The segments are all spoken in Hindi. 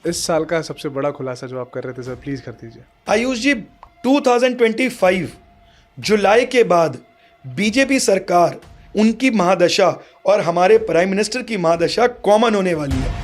इस साल का सबसे बड़ा खुलासा जो आप कर रहे थे सर, प्लीज़ कर दीजिए। आयुष जी, 2025 जुलाई के बाद बीजेपी सरकार, उनकी महादशा और हमारे प्राइम मिनिस्टर की महादशा कॉमन होने वाली है।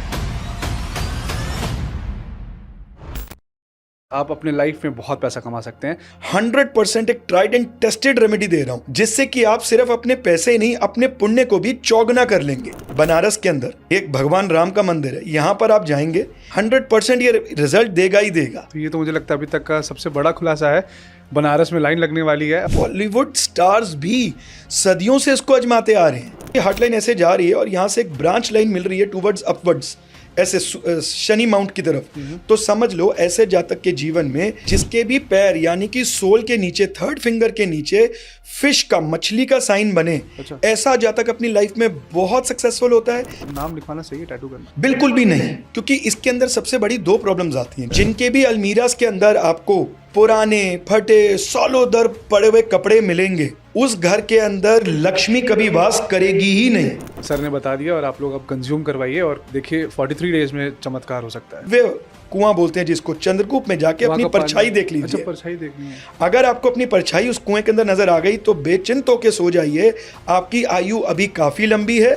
आप अपने लाइफ में बहुत पैसा कमा सकते हैं। 100% एक ट्राइड एंड टेस्टेड रेमेडी दे रहा हूं, जिससे कि आप सिर्फ अपने पैसे ही नहीं, अपने पुण्य को भी चौगुना कर लेंगे। बनारस के अंदर एक भगवान राम का मंदिर है, यहाँ पर आप जाएंगे 100% ये रिजल्ट देगा ही देगा। तो ये तो मुझे लगता है अभी तक का सबसे बड़ा खुलासा है। बनारस में लाइन लगने वाली है। बॉलीवुड स्टार्स भी सदियों से इसको आजमाते आ रहे हैं। ये हार्ट लाइन ऐसे जा रही है और यहाँ से एक ब्रांच लाइन मिल रही है टूवर्ड्स अपवर्ड्स, ऐसे शनि माउंट की तरफ। तो समझ लो ऐसे जातक के जीवन में जिसके भी पैर यानी कि सोल के नीचे, थर्ड फिंगर के नीचे फिश का, मछली का साइन बने, अच्छा। ऐसा जातक अपनी लाइफ में बहुत सक्सेसफुल होता है। नाम लिखवाना सही है टैटू करना? बिल्कुल भी नहीं, क्योंकि इसके अंदर सबसे बड़ी दो प्रॉब्लम्स आती हैं। जिनके भी अलमीरास के अंदर आपको पुराने फटे सालों दर पड़े हुए कपड़े मिलेंगे, उस घर के अंदर लक्ष्मी कभी वास करेगी ही नहीं। सर ने बता दिया और आप लोग अब कंज्यूम करवाइए और देखिए 43 डेज में चमत्कार हो सकता है। वे कुआं बोलते हैं जिसको, चंद्रकूप में जाके अपनी परछाई देख लीजिए। अच्छा, परछाई देखनी है। अगर आपको अपनी परछाई उस कुएं के अंदर नजर आ गई तो बेचिंत होके सो जाइए, आपकी आयु अभी काफी लंबी है।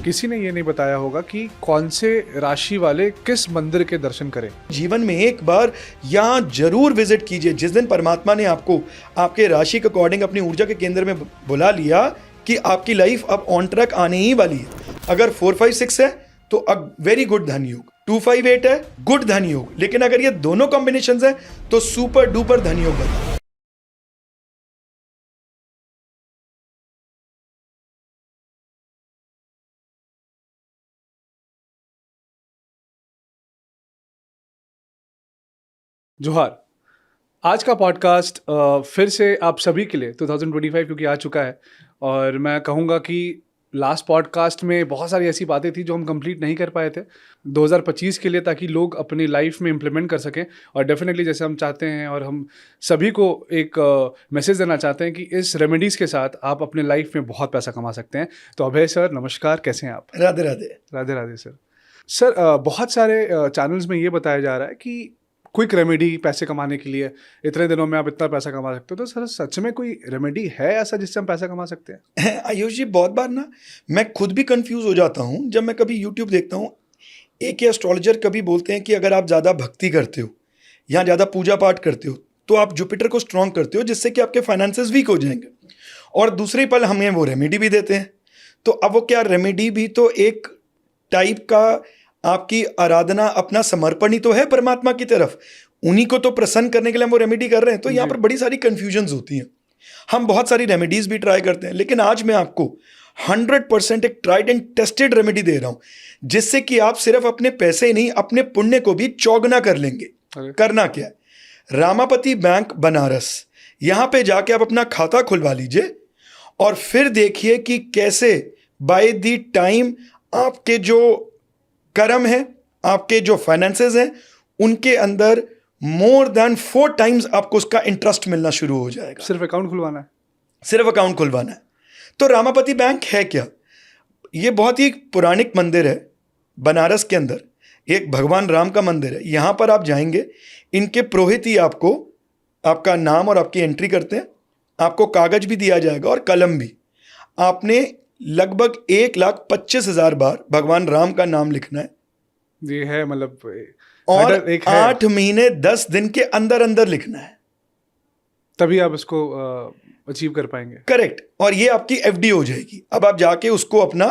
किसी ने ये नहीं बताया होगा कि कौन से राशि वाले किस मंदिर के दर्शन करें। जीवन में एक बार यहाँ जरूर विजिट कीजिए। जिस दिन परमात्मा ने आपको आपके राशि के अकॉर्डिंग अपनी ऊर्जा के केंद्र में बुला लिया कि आपकी लाइफ अब ऑन ट्रैक आने ही वाली है। अगर 4, 5, 6 है तो अब वेरी गुड धन योग, 2, 5, 8 है गुड धन योग, लेकिन अगर ये दोनों कॉम्बिनेशन है तो सुपर डुपर धन योग बता। जोहार। आज का पॉडकास्ट फिर से आप सभी के लिए 2025 क्योंकि आ चुका है, और मैं कहूँगा कि लास्ट पॉडकास्ट में बहुत सारी ऐसी बातें थी जो हम कंप्लीट नहीं कर पाए थे 2025 के लिए, ताकि लोग अपनी लाइफ में इम्प्लीमेंट कर सकें। और डेफिनेटली जैसे हम चाहते हैं और हम सभी को एक मैसेज देना चाहते हैं कि इस रेमेडीज़ के साथ आप अपने लाइफ में बहुत पैसा कमा सकते हैं। तो अभय सर नमस्कार, कैसे हैं आप? राधे राधे। राधे राधे सर। सर बहुत सारे चैनल्स में ये बताया जा रहा है कि क्विक रेमेडी पैसे कमाने के लिए, इतने दिनों में आप इतना पैसा कमा सकते हो। तो सर सच में कोई रेमेडी है ऐसा जिससे हम पैसा कमा सकते हैं? आयुष जी, बहुत बार ना मैं खुद भी कंफ्यूज हो जाता हूँ जब मैं कभी यूट्यूब देखता हूँ। एक एस्ट्रोलॉजर कभी बोलते हैं कि अगर आप ज़्यादा भक्ति करते हो या ज़्यादा पूजा पाठ करते हो तो आप जुपिटर को स्ट्रॉन्ग करते हो, जिससे कि आपके फाइनेंसेस वीक हो जाएंगे। और दूसरे पल हमें वो रेमेडी भी देते हैं। तो अब वो क्या, रेमेडी भी तो एक टाइप का आपकी आराधना, अपना समर्पण ही तो है परमात्मा की तरफ। उन्हीं को तो प्रसन्न करने के लिए हम वो रेमेडी कर रहे हैं। तो यहाँ पर बड़ी सारी कंफ्यूजन्स होती हैं। हम बहुत सारी रेमेडीज भी ट्राई करते हैं, लेकिन आज मैं आपको 100% एक ट्राइड एंड टेस्टेड रेमेडी दे रहा हूं, जिससे कि आप सिर्फ अपने पैसे ही नहीं, अपने पुण्य को भी चौगुना कर लेंगे। करना क्या है, रामापति बैंक बनारस, यहां पे जाके आप अपना खाता खुलवा लीजिए और फिर देखिए कि कैसे बाय द टाइम आपके जो कर्म है, आपके जो फाइनेंसेस हैं, उनके अंदर मोर देन 4 टाइम्स आपको उसका इंटरेस्ट मिलना शुरू हो जाएगा। सिर्फ अकाउंट खुलवाना है? सिर्फ अकाउंट खुलवाना है। तो रामापति बैंक है क्या? ये बहुत ही पौराणिक मंदिर है बनारस के अंदर, एक भगवान राम का मंदिर है। यहाँ पर आप जाएंगे, इनके पुरोहित ही आपको आपका नाम और आपकी एंट्री करते हैं। आपको कागज भी दिया जाएगा और कलम भी। आपने लगभग 1,25,000 बार भगवान राम का नाम लिखना है। ये है मतलब, और 8 महीने 10 दिन के अंदर अंदर लिखना है, तभी आप इसको अचीव कर पाएंगे। करेक्ट। और ये आपकी एफडी हो जाएगी। अब आप जाके उसको अपना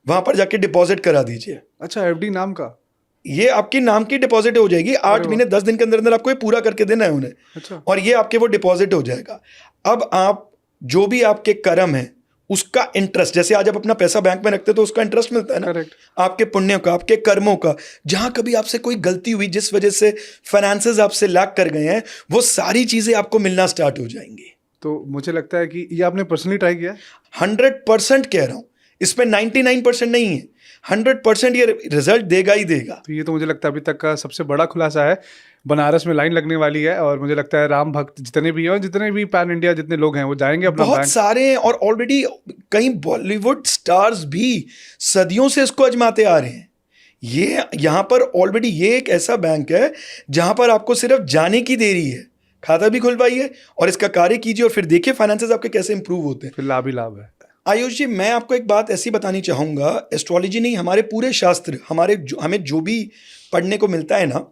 वहां पर जाके डिपॉजिट करा दीजिए। अच्छा, एफडी नाम का? ये आपकी नाम की डिपॉजिट हो जाएगी। 8 महीने 10 दिन के अंदर अंदर आपको ये पूरा करके देना है उन्हें। अच्छा। और ये आपके वो डिपॉजिट हो जाएगा। अब आप जो भी आपके कर्म है उसका इंटरेस्ट, जैसे आज आप अपना पैसा बैंक में रखते हो तो उसका इंटरेस्ट मिलता है ना। करेक्ट। आपके पुण्यों का, आपके कर्मों का, जहां कभी आपसे कोई गलती हुई जिस वजह से फाइनेंसेस आपसे लैक कर गए हैं, वो सारी चीजें आपको मिलना स्टार्ट हो जाएंगी। तो मुझे लगता है कि ये आपने पर्सनली ट्राई किया? 100% कह रहा हूं, इसमें 99% नहीं है, 100% ये रिजल्ट देगा ही देगा। तो ये तो मुझे लगता है अभी तक का सबसे बड़ा खुलासा है। बनारस में लाइन लगने वाली है और मुझे लगता है राम भक्त जितने भी हैं और जितने भी पैन इंडिया जितने लोग हैं वो जाएंगे अपना बहुत सारे हैं। और ऑलरेडी कई बॉलीवुड स्टार्स भी सदियों से इसको आजमाते आ रहे हैं। ये यहाँ पर ऑलरेडी ये एक ऐसा बैंक है जहाँ पर आपको सिर्फ जाने की देरी है, खाता भी खुलवाइए और इसका कार्य कीजिए और फिर देखिए फाइनेंसेस आपके कैसे इंप्रूव होते हैं। फिर लाभ ही लाभ है। आयुष जी, मैं आपको एक बात ऐसी बतानी चाहूँगा, एस्ट्रोलॉजी नहीं, हमारे पूरे शास्त्र, हमें जो भी पढ़ने को मिलता है ना,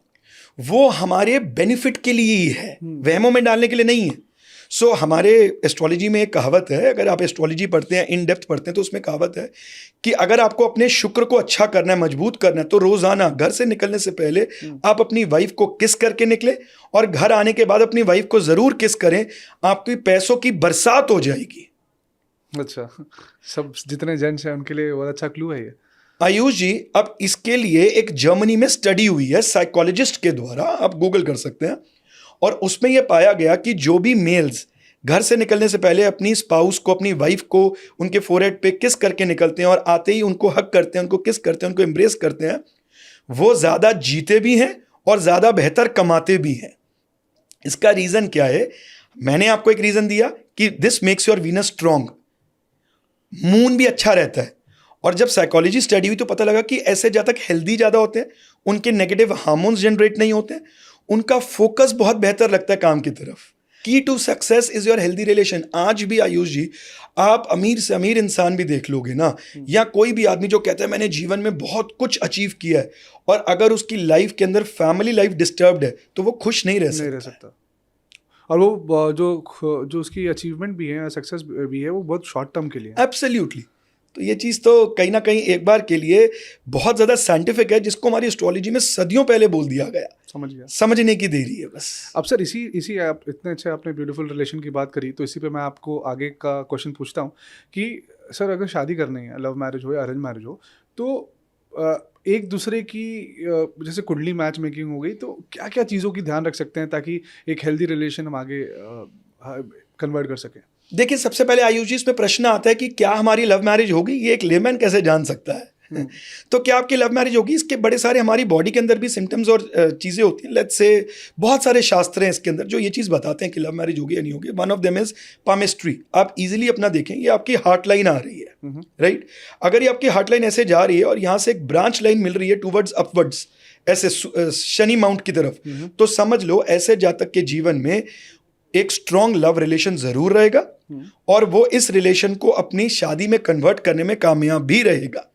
वो हमारे बेनिफिट के लिए ही है, वहमों में डालने के लिए नहीं है। सो हमारे एस्ट्रोलॉजी में एक कहावत है, अगर आप एस्ट्रोलॉजी पढ़ते हैं, इन डेप्थ पढ़ते हैं, तो उसमें कहावत है कि अगर आपको अपने शुक्र को अच्छा करना है, मजबूत करना है, तो रोजाना घर से निकलने से पहले आप अपनी वाइफ को किस करके निकले और घर आने के बाद अपनी वाइफ को जरूर किस करें, आपकी पैसों की बरसात हो जाएगी। अच्छा, सब जितने जेंट्स हैं उनके लिए बहुत अच्छा क्लू है ये। आयुष जी, अब इसके लिए एक जर्मनी में स्टडी हुई है साइकोलॉजिस्ट के द्वारा, आप गूगल कर सकते हैं, और उसमें यह पाया गया कि जो भी मेल्स घर से निकलने से पहले अपनी स्पाउस को, अपनी वाइफ को उनके फोरहेड पे किस करके निकलते हैं और आते ही उनको हक करते हैं, उनको किस करते हैं, उनको एम्ब्रेस करते हैं, वो ज़्यादा जीते भी हैं और ज़्यादा बेहतर कमाते भी हैं। इसका रीज़न क्या है? मैंने आपको एक रीज़न दिया कि this makes your Venus strong, moon भी अच्छा रहता है। और जब साइकोलॉजी स्टडी हुई तो पता लगा कि ऐसे जातक हेल्दी ज़्यादा होते हैं, उनके नेगेटिव हार्मोन्स जनरेट नहीं होते हैं, उनका फोकस बहुत बेहतर लगता है काम की तरफ। Key to success is your healthy relation. आज भी आयुष जी, आप अमीर से अमीर इंसान भी देख लोगे ना, या कोई भी आदमी जो कहता है मैंने जीवन में बहुत कुछ अचीव किया है, और अगर उसकी लाइफ के अंदर फैमिली लाइफ डिस्टर्ब्ड है तो वो खुश नहीं रह सकता। और वो जो उसकी अचीवमेंट भी है, सक्सेस भी है, वो बहुत शॉर्ट टर्म के लिए। एब्सोल्युटली। तो ये चीज़ तो कहीं ना कहीं एक बार के लिए बहुत ज़्यादा साइंटिफिक है, जिसको हमारी एस्ट्रोलॉजी में सदियों पहले बोल दिया गया। समझ गया, समझने की देरी है बस। अब सर इसी आप इतने अच्छे आपने ब्यूटीफुल रिलेशन की बात करी, तो इसी पे मैं आपको आगे का क्वेश्चन पूछता हूँ कि सर अगर शादी करनी है, लव मैरिज हो या अरेंज मैरिज हो, तो एक दूसरे की जैसे कुंडली मैच मेकिंग हो गई, तो क्या क्या चीज़ों की ध्यान रख सकते हैं ताकि एक हेल्दी रिलेशन हम आगे कन्वर्ट कर सकें? देखिए, सबसे पहले आयुष जी, इसमें प्रश्न आता है कि क्या हमारी लव मैरिज होगी, ये एक लेमैन कैसे जान सकता है? तो क्या आपकी लव मैरिज होगी, इसके बड़े सारे हमारी बॉडी के अंदर भी सिम्टम्स और चीज़ें होती हैं। लेट्स से बहुत सारे शास्त्र हैं इसके अंदर जो ये चीज़ बताते हैं कि लव मैरिज होगी या नहीं होगी। One of them is palmistry. आप इजीली अपना देखें, ये आपकी हार्ट लाइन आ रही है, राइट? अगर ये आपकी हार्ट लाइन ऐसे जा रही है और यहाँ से एक ब्रांच लाइन मिल रही है टूवर्ड्स अपवर्ड्स, ऐसे शनि माउंट की तरफ, तो समझ लो ऐसे जातक के जीवन में एक स्ट्रॉन्ग लव रिलेशन जरूर रहेगा और वो इस रिलेशन को अपनी शादी में कन्वर्ट करने में कामयाब भी रहेगा।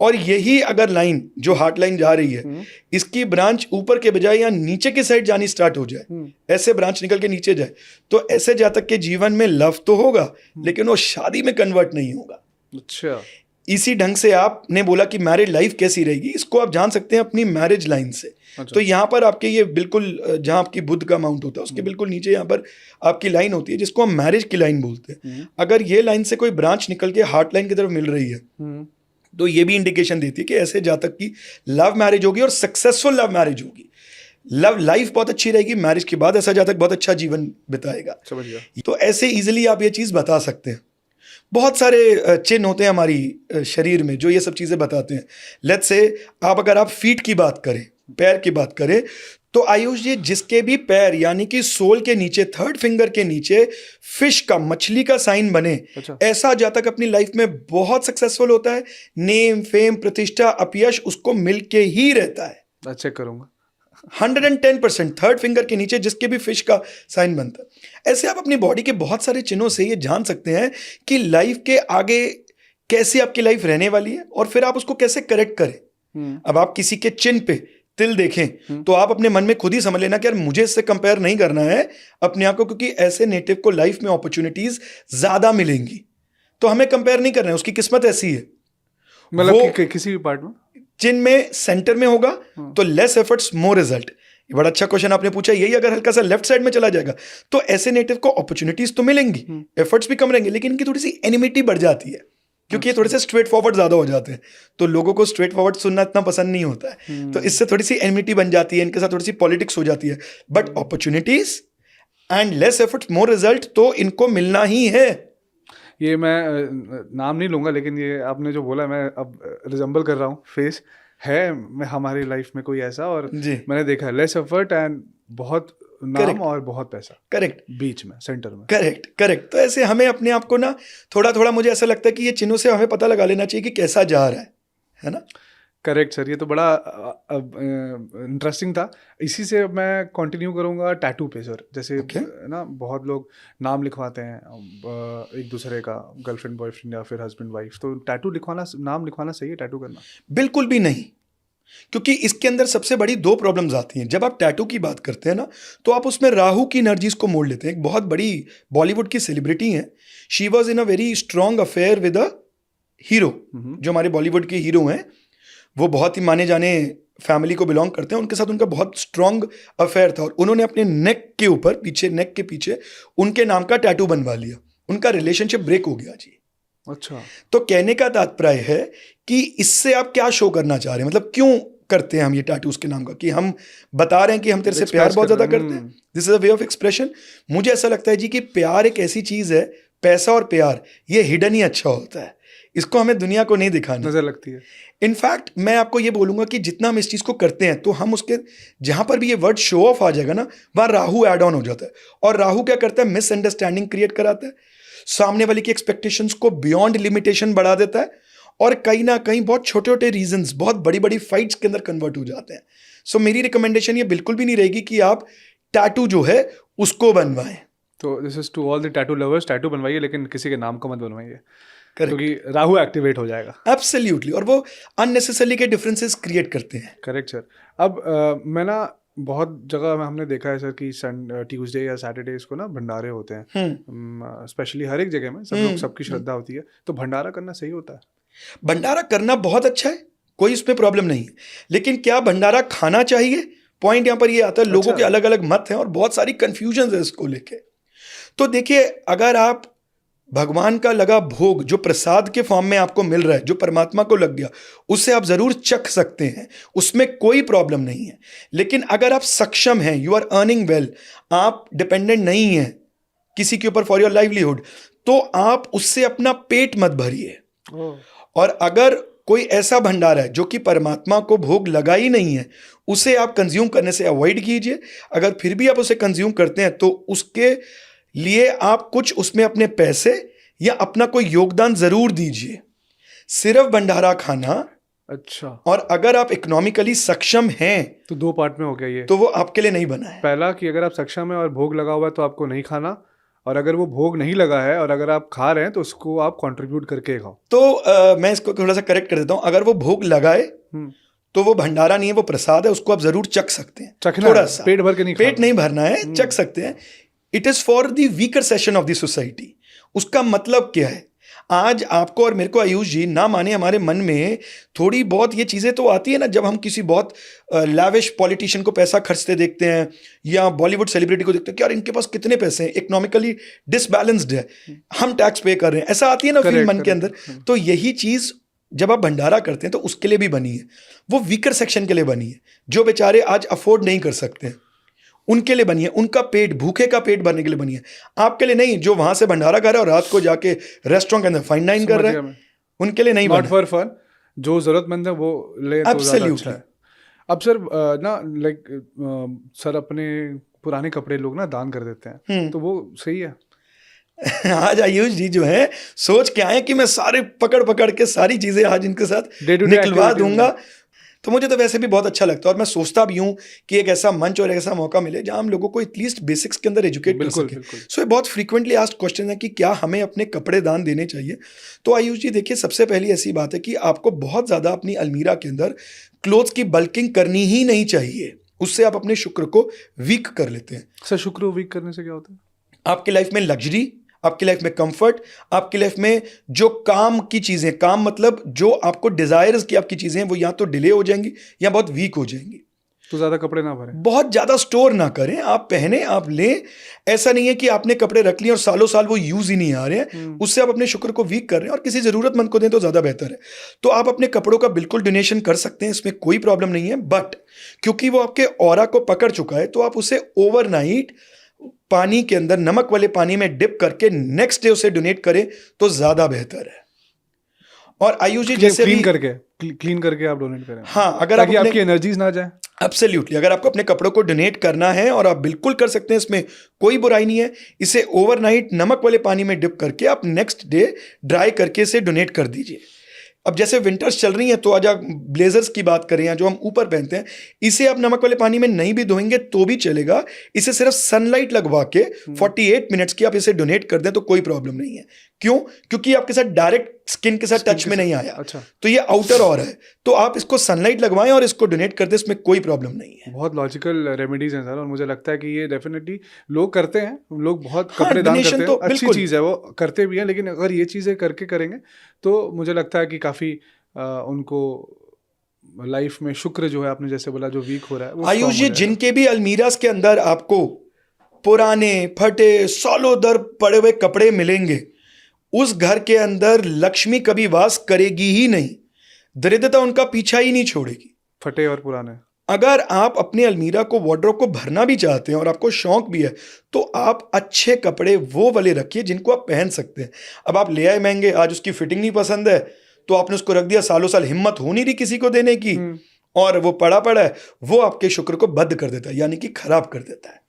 और यही अगर लाइन जो हार्ट लाइन जा रही है, इसकी ब्रांच ऊपर के बजाय या नीचे की साइड जानी स्टार्ट हो जाए, ऐसे ब्रांच निकल के नीचे जाए, तो ऐसे जातक के जीवन में लव तो होगा लेकिन वो शादी में कन्वर्ट नहीं होगा। अच्छा, इसी ढंग से आपने बोला कि मैरिज लाइफ कैसी रहेगी, इसको आप जान सकते हैं अपनी मैरिज लाइन से। अच्छा। तो यहाँ पर आपके ये बिल्कुल जहाँ आपकी बुध का माउंट होता है उसके बिल्कुल नीचे यहाँ पर आपकी लाइन होती है जिसको हम मैरिज की लाइन बोलते हैं। अगर ये लाइन से कोई ब्रांच निकल के हार्ट लाइन की तरफ मिल रही है तो ये भी इंडिकेशन देती है कि ऐसे जातक की लव मैरिज होगी और सक्सेसफुल लव मैरिज होगी। लव लाइफ बहुत अच्छी रहेगी, मैरिज के बाद ऐसा जातक बहुत अच्छा जीवन बिताएगा। समझ गया। तो ऐसे इजीली आप ये चीज़ बता सकते हैं। बहुत सारे चिन्ह होते हैं हमारी शरीर में जो ये सब चीज़ें बताते हैं। लेट्स से अगर आप फीट की बात करें, पैर की बात करें, तो आयुष जी, जिसके भी पैर यानी कि सोल के नीचे, थर्ड फिंगर के नीचे फिश का, मछली का साइन बने, अच्छा। ऐसा जातक अपनी लाइफ में बहुत सक्सेसफुल होता है। नेम, फेम, प्रतिष्ठा, अपयश उसको मिलके ही रहता है। चेक करूंगा। 110% थर्ड फिंगर के नीचे जिसके भी फिश का साइन बनता है। ऐसे आप अपनी बॉडी के बहुत सारे चिन्हों से ये जान सकते हैं कि लाइफ के आगे कैसे आपकी लाइफ रहने वाली है और फिर आप उसको कैसे करेक्ट करें। अब आप किसी के चिन्ह पे तिल देखें तो आप अपने मन में खुद ही समझ लेना कि यार मुझे इससे कंपेयर नहीं करना है अपने आप को, क्योंकि ऐसे नेटिव को लाइफ में अपॉर्चुनिटीज ज्यादा मिलेंगी, तो हमें कंपेयर नहीं करना है, उसकी किस्मत ऐसी है। मतलब किसी भी पार्ट में चिन्ह में सेंटर में होगा तो लेस एफर्ट्स मोर रिजल्ट। ये बड़ा अच्छा क्वेश्चन आपने पूछा। यही अगर हल्का सा लेफ्ट साइड में चला जाएगा तो ऐसे नेटिव को अपॉर्चुनिटीज तो मिलेंगी, एफर्ट्स भी कम रहेंगे, लेकिन इनकी थोड़ी सी एनिमिटी बढ़ जाती है क्योंकि ये थोड़े से स्ट्रेट फॉरवर्ड ज्यादा हो जाते हैं, तो लोगों को स्ट्रेट फॉरवर्ड सुनना इतना पसंद नहीं होता है। तो इससे थोड़ी सी एनिमिटी बन जाती है, इनके साथ थोड़ी सी पॉलिटिक्स हो जाती है। But opportunities and less efforts more result तो इनको मिलना ही है। ये मैं नाम नहीं लूंगा, लेकिन ये आपने जो बोला मैं अब रिजेंबल कर रहा हूँ। फेस है मैं हमारी लाइफ में कोई ऐसा, और मैंने देखा है लेस एफर्ट एंड बहुत नाम Correct. और बहुत पैसा। करेक्ट, बीच में, सेंटर में। करेक्ट। तो ऐसे हमें अपने आप को ना थोड़ा थोड़ा, मुझे ऐसा लगता है कि ये चिन्हों से हमें पता लगा लेना चाहिए कि कैसा जा रहा है ना। करेक्ट सर, ये तो बड़ा इंटरेस्टिंग था। इसी से मैं कंटिन्यू करूँगा टैटू पे सर। जैसे Okay. ना बहुत लोग नाम लिखवाते हैं एक दूसरे का, गर्लफ्रेंड बॉयफ्रेंड या फिर हस्बैंड वाइफ, तो टैटू लिखवाना, नाम लिखवाना सही है टैटू करना? बिल्कुल भी नहीं, क्योंकि इसके अंदर सबसे बड़ी दो प्रॉब्लम्स आती हैं। जब आप टैटू की बात करते हैं ना, तो आप उसमें राहु की एनर्जीज को मोड़ लेते हैं। एक बहुत बड़ी बॉलीवुड की सेलिब्रिटी हैं, she was in a very strong affair with a hero. जो हमारे बॉलीवुड के हीरो हैं, वो बहुत ही माने जाने फैमिली को बिलोंग करते हैं, उनके साथ उनका बहुत स्ट्रॉन्ग अफेयर था, और उन्होंने अपने नेक के ऊपर, पीछे नेक के पीछे उनके नाम का टैटू बनवा लिया। उनका रिलेशनशिप ब्रेक हो गया जी। अच्छा, तो कहने का तात्पर्य है कि इससे आप क्या शो करना चाह रहे हैं, मतलब क्यों करते हैं हम ये टैटूज के नाम का, कि हम बता रहे हैं कि हम तेरे से प्यार बहुत ज्यादा करते हैं। This is a way of expression. मुझे ऐसा लगता है जी कि प्यार एक ऐसी चीज है, पैसा और प्यार ये हिडन ही अच्छा होता है, इसको हमें दुनिया को नहीं दिखाना नजर लगती है। इनफैक्ट मैं आपको ये बोलूंगा कि जितना हम इस चीज को करते हैं, तो हम उसके जहां पर भी ये वर्ड शो ऑफ आ जाएगा ना, वहां राहु एड ऑन हो जाता है। और राहु क्या करता है? मिसअंडरस्टैंडिंग क्रिएट कराता है, सामने वाले की एक्सपेक्टेशंस को बियॉन्ड लिमिटेशन बढ़ा देता है, और कहीं ना कहीं बहुत छोटे छोटे रीजंस बहुत बड़ी बड़ी फाइट्स के अंदर कन्वर्ट हो जाते हैं। सो मेरी रिकमेंडेशन ये बिल्कुल भी नहीं रहेगी कि आप टैटू जो है उसको बनवाएं। तो this is to all the tattoo lovers, tattoo बनवाइए लेकिन किसी के नाम का मत बनवाइए, करेक्ट, क्योंकि राहु एक्टिवेट हो जाएगा। एब्सोल्युटली, और वो अननेसेसरली के डिफरेंसेस क्रिएट करते हैं। Correct sir. अब मैं ना बहुत जगह में हमने देखा है सर कि ट्यूसडे या सैटरडे को ना भंडारे होते हैं, स्पेशली हर एक जगह में सब लोग, सबकी श्रद्धा होती है, तो भंडारा करना सही होता है? भंडारा करना बहुत अच्छा है, कोई इसमें प्रॉब्लम नहीं है, लेकिन क्या भंडारा खाना चाहिए? पॉइंट यहां पर ये आता है, लोगों के अलग अलग मत हैं और बहुत सारी कंफ्यूजन है इसको लेके। तो देखिए, अगर आप भगवान का लगा भोग जो प्रसाद के फॉर्म में आपको मिल रहा है, जो परमात्मा को लग गया, उससे आप जरूर चख सकते हैं, उसमें कोई प्रॉब्लम नहीं है। लेकिन अगर आप सक्षम हैं, यू आर अर्निंग वेल, आप डिपेंडेंट नहीं हैं किसी के ऊपर फॉर योर लाइवलीहुड, तो आप उससे अपना पेट मत भरिए। और अगर कोई ऐसा भंडारा है जो कि परमात्मा को भोग लगा ही नहीं है, उसे आप कंज्यूम करने से अवॉइड कीजिए। अगर फिर भी आप उसे कंज्यूम करते हैं, तो उसके लिए आप कुछ उसमें अपने पैसे या अपना कोई योगदान जरूर दीजिए। सिर्फ भंडारा खाना, अच्छा, और अगर आप इकोनॉमिकली सक्षम हैं, तो दो पार्ट में हो गया ये। तो वो आपके लिए नहीं बना है। पहला कि अगर आप सक्षम है और भोग लगा हुआ है तो आपको नहीं खाना, और अगर वो भोग नहीं लगा है और अगर आप खा रहे हैं तो उसको आप कंट्रीब्यूट करके खाओ। तो मैं इसको थोड़ा सा करेक्ट कर देता हूं। अगर वो भोग लगाए तो वो भंडारा नहीं है, वो प्रसाद है, उसको आप जरूर चख सकते हैं। चखना थोड़ा है, सा पेट भर के नहीं पेट नहीं भरना है, चख सकते हैं। It is for the weaker session of the society. उसका मतलब क्या है? आज आपको और मेरे को, आयुष जी, ना माने, हमारे मन में थोड़ी बहुत ये चीज़ें तो आती है ना, जब हम किसी बहुत लैविश पॉलिटिशियन को पैसा खर्चते देखते हैं, या बॉलीवुड सेलिब्रिटी को देखते हैं कि यार इनके पास कितने पैसे हैं, इकोनॉमिकली डिसबैलेंस्ड है, हम टैक्स पे कर रहे हैं, ऐसा आती है ना फील मन के अंदर। तो यही चीज़ जब आप भंडारा करते हैं तो उसके लिए भी बनी है, वो वीकर सेक्शन के लिए बनी है, जो बेचारे आज अफोर्ड नहीं कर सकते हैं, उनके लिए बनी है। उनका पेट, भूखे का पेट भरने के लिए बनी है, आपके लिए नहीं। जो वहां से भंडारा कर रहा है और रात को जाके रेस्टोरेंट के अंदर फाइन डाइन कर रहा है, उनके लिए नहीं। नॉट फॉर फन, जो जरूरतमंद है वो ले तो ज़्यादा अच्छा है। अब सर ना लाइक सर अपने पुराने कपड़े लोग ना दान कर देते हैं, तो वो सही है? आज आयुष जी जो है सोच के आए कि मैं सारे पकड़ के सारी चीजें आज इनके साथ निकलवा दूंगा, तो मुझे तो वैसे भी बहुत अच्छा लगता है। और मैं सोचता भी हूँ कि एक ऐसा मंच और एक ऐसा मौका मिले जहां हम लोगों को एटलीस्ट बेसिक्स के अंदर एजुकेट कर सके। सो ये बहुत फ्रीक्वेंटली आस्क्ड क्वेश्चन है कि क्या हमें अपने कपड़े दान देने चाहिए। तो आयुष जी देखिए, सबसे पहली ऐसी बात है कि आपको बहुत ज़्यादा अपनी अलमीरा के अंदर क्लोथ्स की बल्किंग करनी ही नहीं चाहिए। उससे आप अपने शुक्र को वीक कर लेते हैं। सर शुक्र वीक करने से क्या होता है? आपकी लाइफ में लग्जरी, आपकी लाइफ में कंफर्ट, आपकी लाइफ में जो काम की चीजें, काम मतलब जो आपको डिजायर्स की आपकी चीजें, वो या तो डिले हो जाएंगी या बहुत वीक हो जाएंगी। तो ज्यादा कपड़े ना भरें, बहुत ज्यादा स्टोर ना करें, आप पहने, आप लें। ऐसा नहीं है कि आपने कपड़े रख लिए और सालों साल वो यूज ही नहीं आ रहे हैं, उससे आप अपने शुक्र को वीक कर रहे हैं, और किसी जरूरतमंद को दें तो ज्यादा बेहतर है। तो आप अपने कपड़ों का बिल्कुल डोनेशन कर सकते हैं, इसमें कोई प्रॉब्लम नहीं है। बट क्योंकि वो आपके ऑरा को पकड़ चुका है, तो आप उसे ओवरनाइट पानी के अंदर, नमक वाले पानी में डिप करके नेक्स्ट डे उसे डोनेट करें तो ज्यादा बेहतर है। और आयुष जी जैसे क्लीन करके आप डोनेट करें। हाँ, अगर ताकि आपकी एनर्जीज ना जाए। एब्सोल्युटली, अगर आपको अपने कपड़ों को डोनेट करना है और आप बिल्कुल कर सकते हैं, इसमें कोई बुराई नहीं है। इसे ओवरनाइट नमक वाले पानी में डिप करके आप नेक्स्ट डे ड्राई करके इसे डोनेट कर दीजिए। अब जैसे विंटर्स चल रही हैं तो आज आप ब्लेजर्स की बात करें या जो हम ऊपर पहनते हैं, इसे आप नमक वाले पानी में नहीं भी धोएंगे तो भी चलेगा। इसे सिर्फ सनलाइट लगवा के 48 मिनट्स की आप इसे डोनेट कर दें तो कोई प्रॉब्लम नहीं है। क्यों? क्योंकि आपके साथ डायरेक्ट स्किन के साथ टच में नहीं आया। अच्छा। तो ये आउटर और है, तो आप इसको सनलाइट लगवाएं और इसको डोनेट कर दें, इसमें कोई प्रॉब्लम नहीं है। बहुत लॉजिकल रेमेडीज हैं सर, और मुझे लगता है कि ये डेफिनेटली लोग करते हैं, लोग बहुत हाँ, कपड़े दान donation करते हैं, तो अच्छी बिल्कुल। चीज़ है, वो करते भी हैं, लेकिन अगर ये चीज़ें करके करेंगे तो मुझे लगता है कि काफ़ी उनको लाइफ में शुक्र जो है, आपने जैसे बोला, जो वीक हो रहा है वो आयुष strong जी, हो जाएगा। जिनके भी अलमीरास के अंदर आपको पुराने फटे सालों दर पड़े हुए कपड़े मिलेंगे, उस घर के अंदर लक्ष्मी कभी वास करेगी ही नहीं, दरिद्रता उनका पीछा ही नहीं छोड़ेगी। फटे और पुराने। अगर आप अपने अलमीरा को, वार्डरोब को भरना भी चाहते हैं और आपको शौक भी है, तो आप अच्छे कपड़े वो वाले रखिए जिनको आप पहन सकते हैं। अब आप ले आए महंगे, आज उसकी फिटिंग नहीं पसंद है तो आपने उसको रख दिया, सालों साल हिम्मत हो नहीं रही किसी को देने की, और वो पड़ा पड़ा है, वो आपके शुक्र को बद्ध कर देता है, यानी कि खराब कर देता है।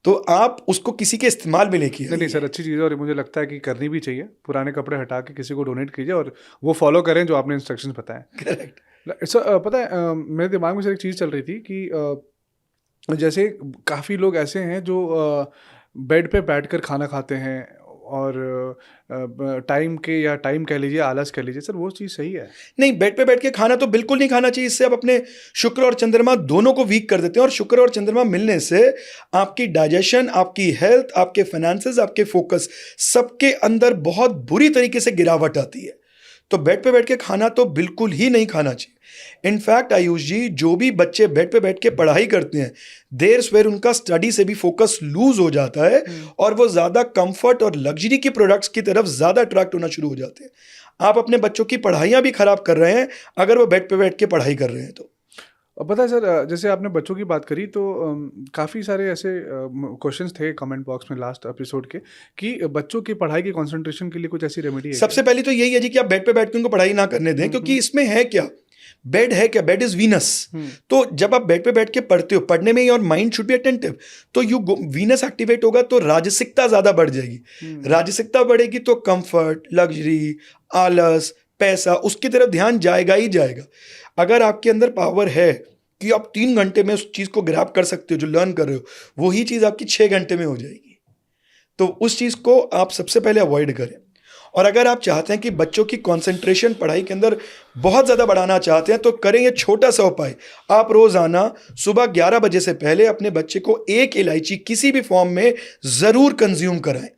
तो आप उसको किसी के इस्तेमाल में लेके नहीं सर, अच्छी चीज़ है, और मुझे लगता है कि करनी भी चाहिए। पुराने कपड़े हटा के किसी को डोनेट कीजिए और वो फॉलो करें जो आपने इंस्ट्रक्शंस बताए। करेक्ट। सर पता है, मेरे दिमाग में सर एक चीज़ चल रही थी कि जैसे काफ़ी लोग ऐसे हैं जो बेड पे बैठकर खाना खाते हैं और टाइम कह लीजिए, आलस कह लीजिए, सर वो चीज़ सही है? नहीं, बेड पे बैठ के खाना तो बिल्कुल नहीं खाना चाहिए। इससे आप अपने शुक्र और चंद्रमा दोनों को वीक कर देते हैं, और शुक्र और चंद्रमा मिलने से आपकी डाइजेशन, आपकी हेल्थ, आपके फाइनेंसेस, आपके फोकस, सबके अंदर बहुत बुरी तरीके से गिरावट आती है। तो बेड पे बैठ के खाना तो बिल्कुल ही नहीं खाना चाहिए। इनफैक्ट आयुष जी, जो भी बच्चे बेड पे बैठ के पढ़ाई करते हैं, देर सवेर उनका स्टडी से भी फोकस लूज हो जाता है और वो ज्यादा कंफर्ट और लग्जरी की प्रोडक्ट्स की तरफ ज्यादा अट्रैक्ट होना शुरू हो जाते हैं। आप अपने बच्चों की पढ़ाइयां भी खराब कर रहे हैं अगर वो बेड पे बैठ के पढ़ाई कर रहे हैं तो। पता है सर, जैसे आपने बच्चों की बात करी तो काफ़ी सारे ऐसे क्वेश्चंस थे कमेंट बॉक्स में लास्ट एपिसोड के, कि बच्चों की पढ़ाई की कंसंट्रेशन के लिए कुछ ऐसी रेमेडी है सबसे पहले तो यही है जी कि आप बेड पे बैठ के उनको पढ़ाई ना करने दें, क्योंकि इसमें है क्या, बेड है क्या, बेड इज वीनस। तो जब आप बेड पे बैठ के पढ़ते हो, पढ़ने में your mind should be attentive, तो वीनस एक्टिवेट होगा तो राजसिकता ज्यादा बढ़ जाएगी। राजसिकता बढ़ेगी तो कंफर्ट, लग्जरी, आलस, पैसा, उसकी तरफ ध्यान जाएगा ही जाएगा। अगर आपके अंदर पावर है कि आप 3 घंटे में उस चीज को ग्रैब कर सकते हो जो लर्न कर रहे हो, वही चीज आपकी 6 घंटे में हो जाएगी। तो उस चीज को आप सबसे पहले अवॉइड करें। और अगर आप चाहते हैं कि बच्चों की कंसंट्रेशन पढ़ाई के अंदर बहुत ज़्यादा बढ़ाना चाहते हैं, तो करें ये छोटा सा उपाय। आप रोज़ाना सुबह 11 बजे से पहले अपने बच्चे को 1 इलायची किसी भी फॉर्म में ज़रूर कंज्यूम कराएं।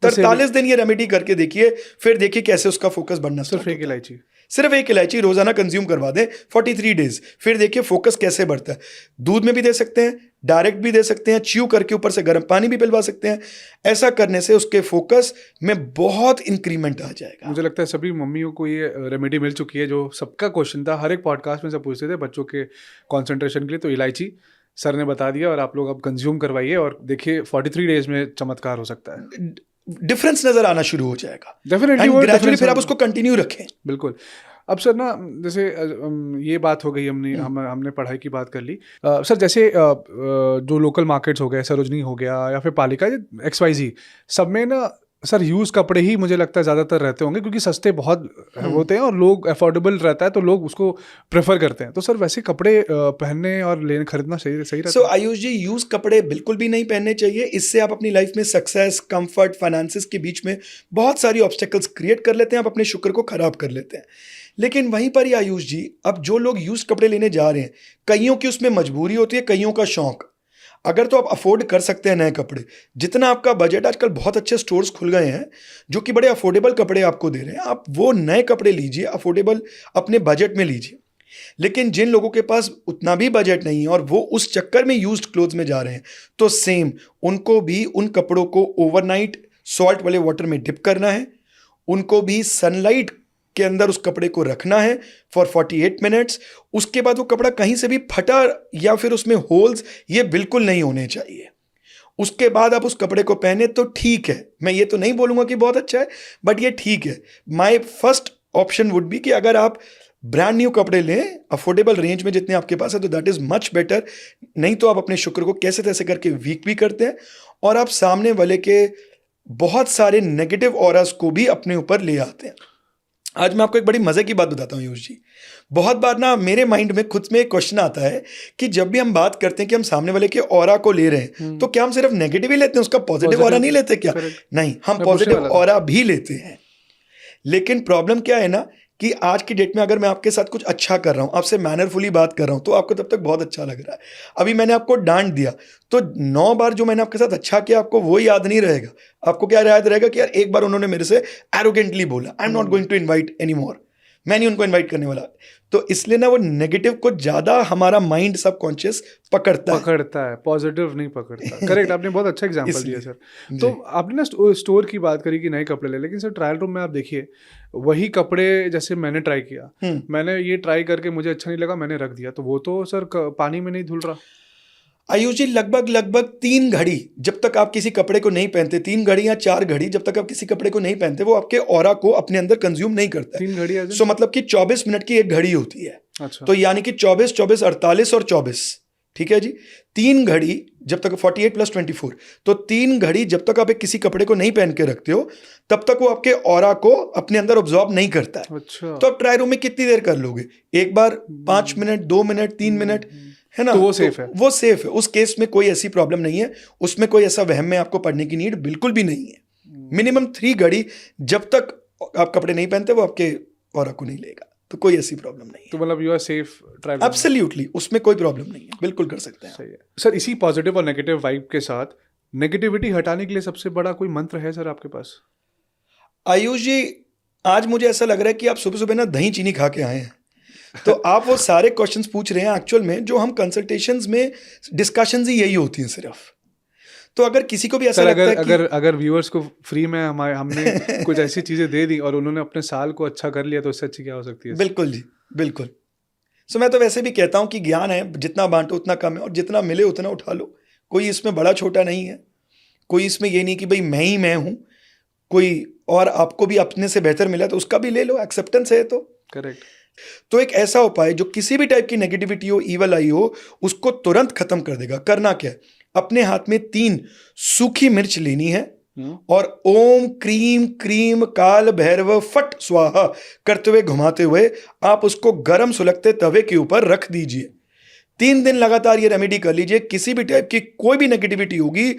43 दिन ये रेमेडी करके देखिए, फिर देखिए कैसे उसका फोकस बढ़ना। सिर्फ 1 इलायची, सिर्फ 1 इलायची रोजाना कंज्यूम करवा दें 43 डेज, फिर देखिए फोकस कैसे बढ़ता है। दूध में भी दे सकते हैं, डायरेक्ट भी दे सकते हैं, च्यू करके ऊपर से गर्म पानी भी पिलवा सकते हैं। ऐसा करने से उसके फोकस में बहुत इंक्रीमेंट आ जाएगा। मुझे लगता है सभी मम्मियों को ये रेमेडी मिल चुकी है, जो सबका क्वेश्चन था। हर एक पॉडकास्ट में सब पूछते थे बच्चों के कंसंट्रेशन के लिए, तो इलायची सर ने बता दिया, और आप लोग अब कंज्यूम करवाइए और देखिए 43 डेज में चमत्कार हो सकता है, डिफरेंस नजर आना शुरू हो जाएगा। डेफिनेटली ग्रेजुअली फिर आप उसको कंटिन्यू रखें। बिल्कुल। अब सर ना, जैसे ये बात हो गई, हमने पढ़ाई की बात कर ली। सर जैसे जो लोकल मार्केट्स हो गए, सरोजनी हो गया या फिर पालिका, XYZ, सब में ना सर यूज़ कपड़े ही मुझे लगता है ज़्यादातर रहते होंगे, क्योंकि सस्ते बहुत होते हैं और लोग अफोर्डेबल रहता है तो लोग उसको प्रेफर करते हैं। तो सर वैसे कपड़े पहनने और खरीदना सही रहता है? सो आयुष जी, यूज कपड़े बिल्कुल भी नहीं पहनने चाहिए। इससे आप अपनी लाइफ में सक्सेस, कंफर्ट, फाइनेंसेस के बीच में बहुत सारी ऑब्स्टेकल्स क्रिएट कर लेते हैं, आप अपने शुक्र को खराब कर लेते हैं। लेकिन वहीं पर ही आयुष जी, अब जो लोग यूज कपड़े लेने जा रहे हैं, कईयों की उसमें मजबूरी होती है, कईयों का शौक। अगर तो आप अफोर्ड कर सकते हैं नए कपड़े, जितना आपका बजट, आजकल बहुत अच्छे स्टोर्स खुल गए हैं जो कि बड़े अफोर्डेबल कपड़े आपको दे रहे हैं, आप वो नए कपड़े लीजिए, अफोर्डेबल, अपने बजट में लीजिए। लेकिन जिन लोगों के पास उतना भी बजट नहीं है और वो उस चक्कर में यूज्ड क्लोथ्स में जा रहे हैं, तो सेम उनको भी उन कपड़ों को ओवरनाइट सॉल्ट वाले वाटर में डिप करना है, उनको भी सनलाइट के अंदर उस कपड़े को रखना है फॉर 48 मिनट्स। उसके बाद वो कपड़ा कहीं से भी फटा या फिर उसमें होल्स, ये बिल्कुल नहीं होने चाहिए। उसके बाद आप उस कपड़े को पहने तो ठीक है, मैं ये तो नहीं बोलूंगा कि बहुत अच्छा है, बट ये ठीक है। My first option would be कि अगर आप ब्रांड न्यू कपड़े लें अफोर्डेबल रेंज में जितने आपके पास है, तो दैट इज मच बेटर। नहीं तो आप अपने शुक्र को कैसे तैसे करके वीक भी करते हैं और आप सामने वाले के बहुत सारे नेगेटिव ऑरास को भी अपने ऊपर ले आते हैं। आज मैं आपको एक बड़ी मजे की बात बताता हूँ आयुष जी। बहुत बार ना मेरे माइंड में खुद में एक क्वेश्चन आता है कि जब भी हम बात करते हैं कि हम सामने वाले के ऑरा को ले रहे हैं, तो क्या हम सिर्फ नेगेटिव ही लेते हैं, उसका पॉजिटिव ऑरा नहीं लेते क्या? Correct. नहीं, हम मैं पूछने पॉजिटिव वाला था। ऑरा भी लेते हैं। लेकिन प्रॉब्लम क्या है ना कि आज की डेट में अगर मैं आपके साथ कुछ अच्छा कर रहा हूं, आपसे मैनरफुली बात कर रहा हूं, तो आपको तब तक बहुत अच्छा लग रहा है। अभी मैंने आपको डांट दिया तो 9 बार जो मैंने आपके साथ अच्छा किया आपको वो याद नहीं रहेगा। आपको क्या याद रहेगा कि यार एक बार उन्होंने मेरे से एरोगेंटली बोला, I am not going to invite any more, मैं नहीं उनको इन्वाइट करने वाला। तो इसलिए ना वो नेगेटिव को ज्यादा हमारा माइंड सबकॉन्शियस पकड़ता है, पॉजिटिव नहीं पकड़ता। करेक्ट, आपने बहुत अच्छा एग्जांपल दिया सर। तो जी। आपने ना स्टोर की बात करी कि नए कपड़े ले, लेकिन सर ट्रायल रूम में आप देखिए वही कपड़े जैसे मैंने ट्राई किया, मैंने ये ट्राई करके मुझे अच्छा नहीं लगा, मैंने रख दिया, तो वो तो सर पानी में नहीं धुल रहा। आयुष जी लगभग 3 घड़ी जब तक आप किसी कपड़े को नहीं पहनते, 3 घड़ी या 4 घड़ी जब तक आप किसी कपड़े को नहीं पहनते, वो आपके ऑरा को अपने अंदर कंज्यूम नहीं करता है। 3 घड़ी as in? सो मतलब कि 24 मिनट की एक घड़ी होती है। अच्छा। तो यानी कि 24, 24, 48 और 24, ठीक है जी। 3 घड़ी जब तक 48 + 24, तो 3 घड़ी जब तक आप एक किसी कपड़े को नहीं पहन के रखते हो तब तक वो आपके ऑरा को अपने अंदर ऑब्जॉर्ब नहीं करता है। अच्छा। तो आप ट्राई रूम में कितनी देर कर लोगे? एक बार 5 मिनट, 2 मिनट, 3 मिनट, है ना? तो वो सेफ है। वो सेफ है, उस केस में कोई ऐसी प्रॉब्लम नहीं है, उसमें कोई ऐसा वहम में आपको पड़ने की नीड बिल्कुल भी नहीं है। मिनिमम 3 घड़ी जब तक आप कपड़े नहीं पहनते वो आपके ऑरा को नहीं लेगा, तो कोई ऐसी प्रॉब्लम नहीं है। तो मतलब you are safe travel? Absolutely, उसमें कोई प्रॉब्लम नहीं है, बिल्कुल कर सकते हैं। सही है सर। इसी पॉजिटिव और नेगेटिव वाइब के साथ नेगेटिविटी हटाने के लिए सबसे बड़ा कोई मंत्र है सर आपके पास? आयुष जी आज मुझे ऐसा लग रहा है कि आप सुबह सुबह ना दही चीनी खा के आए हैं, तो आप वो सारे क्वेश्चंस पूछ रहे हैं एक्चुअल में जो हम कंसल्टेशंस में डिस्कशंस ही यही होती हैं सिर्फ। तो अगर किसी को भी ऐसा सर लगता है कि अगर व्यूअर्स को फ्री में हमने कुछ ऐसी चीजें दे दी और उन्होंने अपने साल को अच्छा कर लिया, तो इससे अच्छी क्या हो सकती है? बिल्कुल जी, बिल्कुल। सो मैं तो वैसे भी कहता हूँ कि ज्ञान है, जितना बांटो उतना कम है, और जितना मिले उतना उठा लो। कोई इसमें बड़ा छोटा नहीं है, कोई इसमें ये नहीं कि भाई मैं ही मैं हूँ, कोई और आपको भी अपने से बेहतर मिला तो उसका भी ले लो, एक्सेप्टेंस है। तो करेक्ट। तो एक ऐसा उपाय जो किसी भी टाइप की नेगेटिविटी हो, ईवल आई हो, उसको तुरंत खत्म कर देगा। करना क्या है? अपने हाथ में 3 सूखी मिर्च लेनी है और ओम क्रीम क्रीम काल भैरव फट स्वाहा करते हुए घुमाते हुए आप उसको गर्म सुलगते तवे के ऊपर रख दीजिए। 3 दिन लगातार ये रेमेडी कर लीजिए। किसी भी टाइप की कोई भी नेगेटिविटी होगी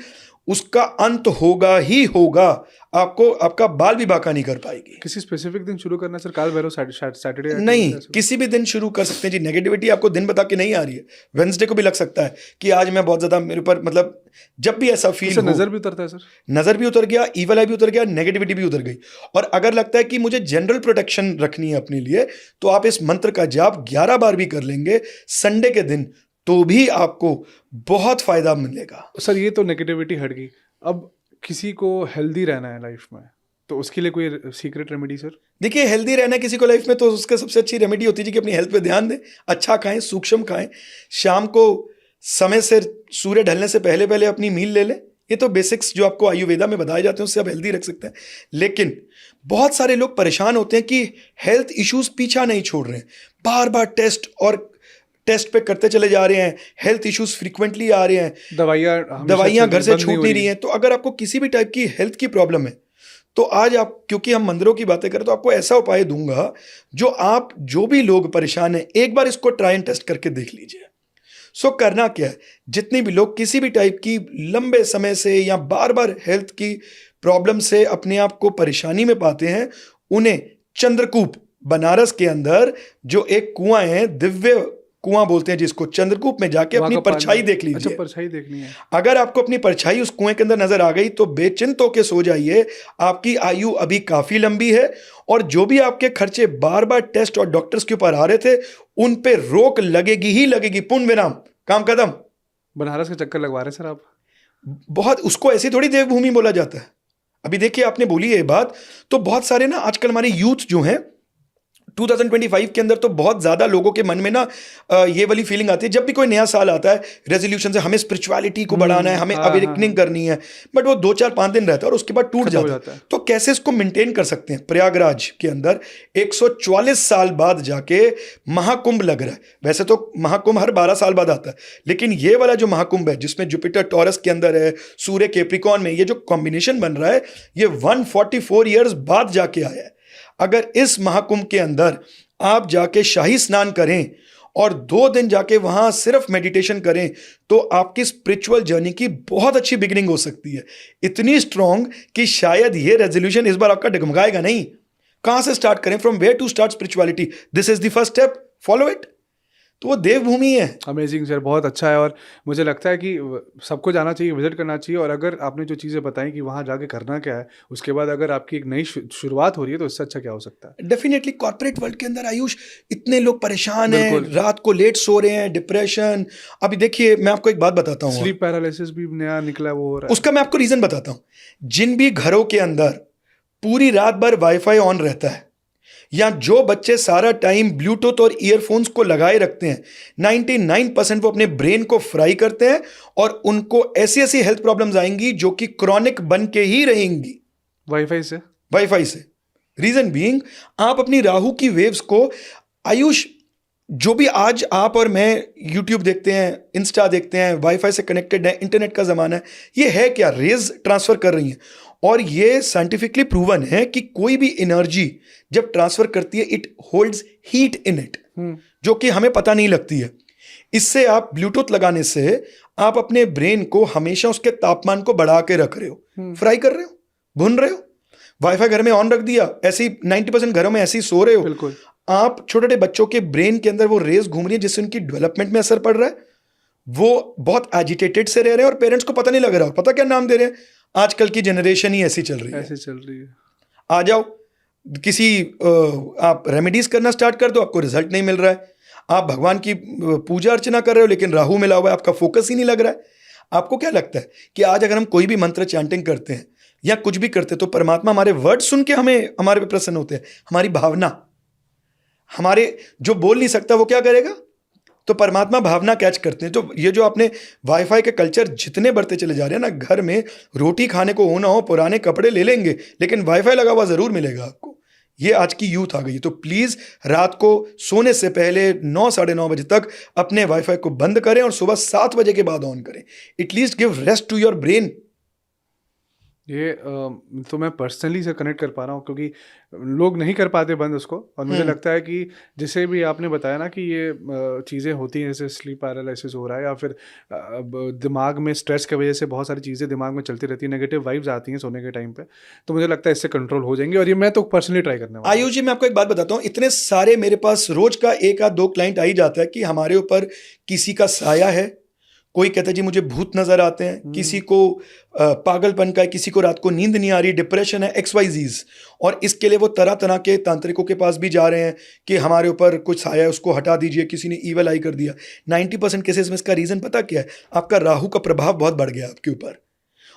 उसका अंत होगा ही होगा। आपको आपका बाल भी बाका नहीं कर पाएगी। किसी स्पेसिफिक दिन शुरू करना सर? काल भैरव सैटरडे नहीं, किसी भी दिन शुरू कर सकते हैं जी। नेगेटिविटी आपको दिन बता के नहीं आ रही है, वेंसडे को भी लग सकता है कि आज मैं बहुत ज्यादा मेरे ऊपर, मतलब जब भी ऐसा फील हो, नजर भी उतरता है सर? नजर भी उतर गया, ईवल आई भी उतर गया, नेगेटिविटी भी उतर गई। और अगर लगता है कि मुझे जनरल प्रोटेक्शन रखनी है अपने लिए, तो आप इस मंत्र का जाप 11 बार भी कर लेंगे संडे के दिन, तो भी आपको बहुत फायदा मिलेगा। सर ये तो नेगेटिविटी हट गई। अब किसी को हेल्दी रहना है लाइफ में, तो उसके लिए कोई सीक्रेट रेमेडी सर? देखिए, हेल्दी रहना है किसी को लाइफ में, तो उसका सबसे अच्छी रेमेडी होती है कि अपनी हेल्थ पे ध्यान दें, अच्छा खाएं, सूक्ष्म खाएं, शाम को समय से सूर्य ढलने से पहले पहले अपनी मील ले लें। ये तो बेसिक्स जो आपको आयुर्वेदा में बताए जाते हैं, उससे आप हेल्दी रख सकते हैं। लेकिन बहुत सारे लोग परेशान होते हैं कि हेल्थ इश्यूज पीछा नहीं छोड़ रहे हैं, बार बार टेस्ट पे करते चले जा रहे हैं, हेल्थ इश्यूज फ्रीक्वेंटली आ रहे हैं, दवाइयाँ घर से छूट नहीं रही हैं। तो अगर आपको किसी भी टाइप की हेल्थ की प्रॉब्लम है, तो आज आप, क्योंकि हम मंदिरों की बातें करें, तो आपको ऐसा उपाय दूंगा जो भी लोग परेशान हैं, एक बार इसको ट्राई एंड टेस्ट करके देख लीजिए। सो करना क्या है, जितने भी लोग किसी भी टाइप की लंबे समय से या बार बार हेल्थ की प्रॉब्लम से अपने आप को परेशानी में पाते हैं, उन्हें चंद्रकूप बनारस के अंदर जो एक कुआं है, दिव्य कुआं बोलते हैं जिसको, चंद्रकूप में जाके अपनी परछाई देख लीजिए। अच्छा, परछाई देखनी है। अगर आपको अपनी परछाई उस कुएं के अंदर नजर आ गई तो बेचिंत होके सो जाइए, आपकी आयु अभी काफी लंबी है। और जो भी आपके खर्चे बार बार टेस्ट और डॉक्टर्स के ऊपर आ रहे थे, उन पे रोक लगेगी ही लगेगी। पूर्ण विराम, काम खत्म। बनारस के चक्कर लगवा रहे सर आप? बहुत, उसको ऐसी थोड़ी देवभूमि बोला जाता है। अभी देखिए, आपने बोली ये बात, तो बहुत सारे ना आजकल हमारे यूथ जो हैं 2025 के अंदर, तो बहुत ज़्यादा लोगों के मन में ना ये वाली फीलिंग आती है, जब भी कोई नया साल आता है, रेजोल्यूशन से हमें स्पिरिचुअलिटी को बढ़ाना है, हमें अवेकनिंग करनी है, बट वो 2-4-5 दिन रहता है और उसके बाद टूट जाता है। तो कैसे इसको मेंटेन कर सकते हैं? प्रयागराज के अंदर 144 साल बाद जाके महाकुंभ लग रहा है। वैसे तो महाकुंभ हर 12 साल बाद आता है, लेकिन ये वाला जो महाकुंभ है, जिसमें जुपिटर टॉरस के अंदर है, सूर्य कैप्रिकॉर्न में, ये जो कॉम्बिनेशन बन रहा है, ये 144 ईयर्स बाद जाके आया है। अगर इस महाकुंभ के अंदर आप जाके शाही स्नान करें और 2 दिन जाके वहां सिर्फ मेडिटेशन करें तो आपकी स्पिरिचुअल जर्नी की बहुत अच्छी बिगिनिंग हो सकती है, इतनी स्ट्रांग कि शायद ये रेजोल्यूशन इस बार आपका डगमगाएगा नहीं। कहां से स्टार्ट करें, from where to start spirituality, this is the first step, follow it. तो वो देवभूमि है। अमेजिंग सर, बहुत अच्छा है। और मुझे लगता है कि सबको जाना चाहिए, विजिट करना चाहिए। और अगर आपने जो चीज़ें बताई कि वहाँ जाके करना क्या है, उसके बाद अगर आपकी एक नई शुरुआत हो रही है तो इससे अच्छा क्या हो सकता है। डेफिनेटली कॉर्पोरेट वर्ल्ड के अंदर आयुष इतने लोग परेशान हैं, बिल्कुल। रात को लेट सो रहे हैं, डिप्रेशन। अभी देखिए मैं आपको एक बात बताता हूँ, स्लीप पैरालिसिस भी नया निकला है, वो हो रहा है। उसका मैं आपको रीजन बताता हूँ। जिन भी घरों के अंदर पूरी रात भर वाईफाई ऑन रहता है या जो बच्चे सारा टाइम ब्लूटूथ और ईयरफोन्स को लगाए रखते हैं, 99% वो अपने ब्रेन को फ्राई करते हैं और उनको ऐसी ऐसी हेल्थ प्रॉब्लम्स आएंगी जो कि क्रॉनिक बन के ही रहेंगी वाईफाई से। वाईफाई से। रीजन बीइंग, आप अपनी राहु की वेव्स को, आयुष जो भी आज आप और मैं यूट्यूब देखते हैं, इंस्टा देखते हैं, वाईफाई से कनेक्टेड है, इंटरनेट का जमाना है, ये है क्या, रेज ट्रांसफर कर रही हैं। और ये साइंटिफिकली प्रूवन है कि कोई भी एनर्जी जब ट्रांसफर करती है it holds heat in it, जो कि हमें पता नहीं लगती है। इससे आप ब्लूटूथ लगाने से आप अपने ब्रेन को हमेशा उसके तापमान को बढ़ा के रख रहे हो, फ्राई कर रहे हो, भून रहे हो। वाईफाई घर में ऑन रख दिया, ऐसी 90% घरों में ऐसे ही सो रहे हो। बिल्कुल। आप छोटे छोटे बच्चों के ब्रेन के अंदर वो रेस घूम रही है जिससे उनकी डेवलपमेंट में असर पड़ रहा है। वो बहुत एजिटेटेड से रह रहे हैं और पेरेंट्स को पता नहीं लग रहा। पता क्या नाम दे रहे हैं, आजकल की जनरेशन ही ऐसी चल रही है, ऐसे चल रही है। आ जाओ किसी आप रेमेडीज करना स्टार्ट कर दो, आपको रिजल्ट नहीं मिल रहा है। आप भगवान की पूजा अर्चना कर रहे हो लेकिन राहु मिला हुआ है, आपका फोकस ही नहीं लग रहा है। आपको क्या लगता है कि आज अगर हम कोई भी मंत्र चैंटिंग करते हैं या कुछ भी करते हैं तो परमात्मा हमारे वर्ड सुन के हमारे पे प्रसन्न होते हैं? हमारी भावना, हमारे जो बोल नहीं सकता वो क्या करेगा, तो परमात्मा भावना कैच करते हैं। तो ये जो आपने वाईफाई के कल्चर जितने बढ़ते चले जा रहे हैं ना, घर में रोटी खाने को हो ना हो पुराने कपड़े ले लेंगे लेकिन वाईफाई लगा हुआ जरूर मिलेगा आपको। ये आज की यूथ आ गई है। तो प्लीज रात को सोने से पहले 9 साढ़े 9 बजे तक अपने वाईफाई को बंद करें और सुबह 7 बजे के बाद ऑन करें। At least give rest to your brain. ये तो मैं पर्सनली से कनेक्ट कर पा रहा हूँ क्योंकि लोग नहीं कर पाते बंद उसको। और मुझे लगता है कि जैसे भी आपने बताया ना कि ये चीज़ें होती हैं, जैसे स्लीप पैरालिसिस हो रहा है या फिर दिमाग में स्ट्रेस की वजह से बहुत सारी चीज़ें दिमाग में चलती रहती हैं, नेगेटिव वाइब्स आती हैं सोने के टाइम पे, तो मुझे लगता है इससे कंट्रोल हो जाएंगे। और ये मैं तो पर्सनली ट्राई करने वाला हूँ। आयुष जी मैं आपको एक बात बताता हूँ, इतने सारे मेरे पास रोज का 1 आध 2 क्लाइंट आ ही जाता है कि हमारे ऊपर किसी का साया है, कोई कहता है जी मुझे भूत नजर आते हैं, किसी को पागलपन का है, किसी को रात को नींद नहीं आ रही, डिप्रेशन है, XYZ। और इसके लिए वो तरह तरह के तांत्रिकों के पास भी जा रहे हैं कि हमारे ऊपर कुछ साया है उसको हटा दीजिए, किसी ने ईवल आई कर दिया। 90% केसेस में इसका रीजन पता क्या है, आपका राहु का प्रभाव बहुत बढ़ गया आपके ऊपर।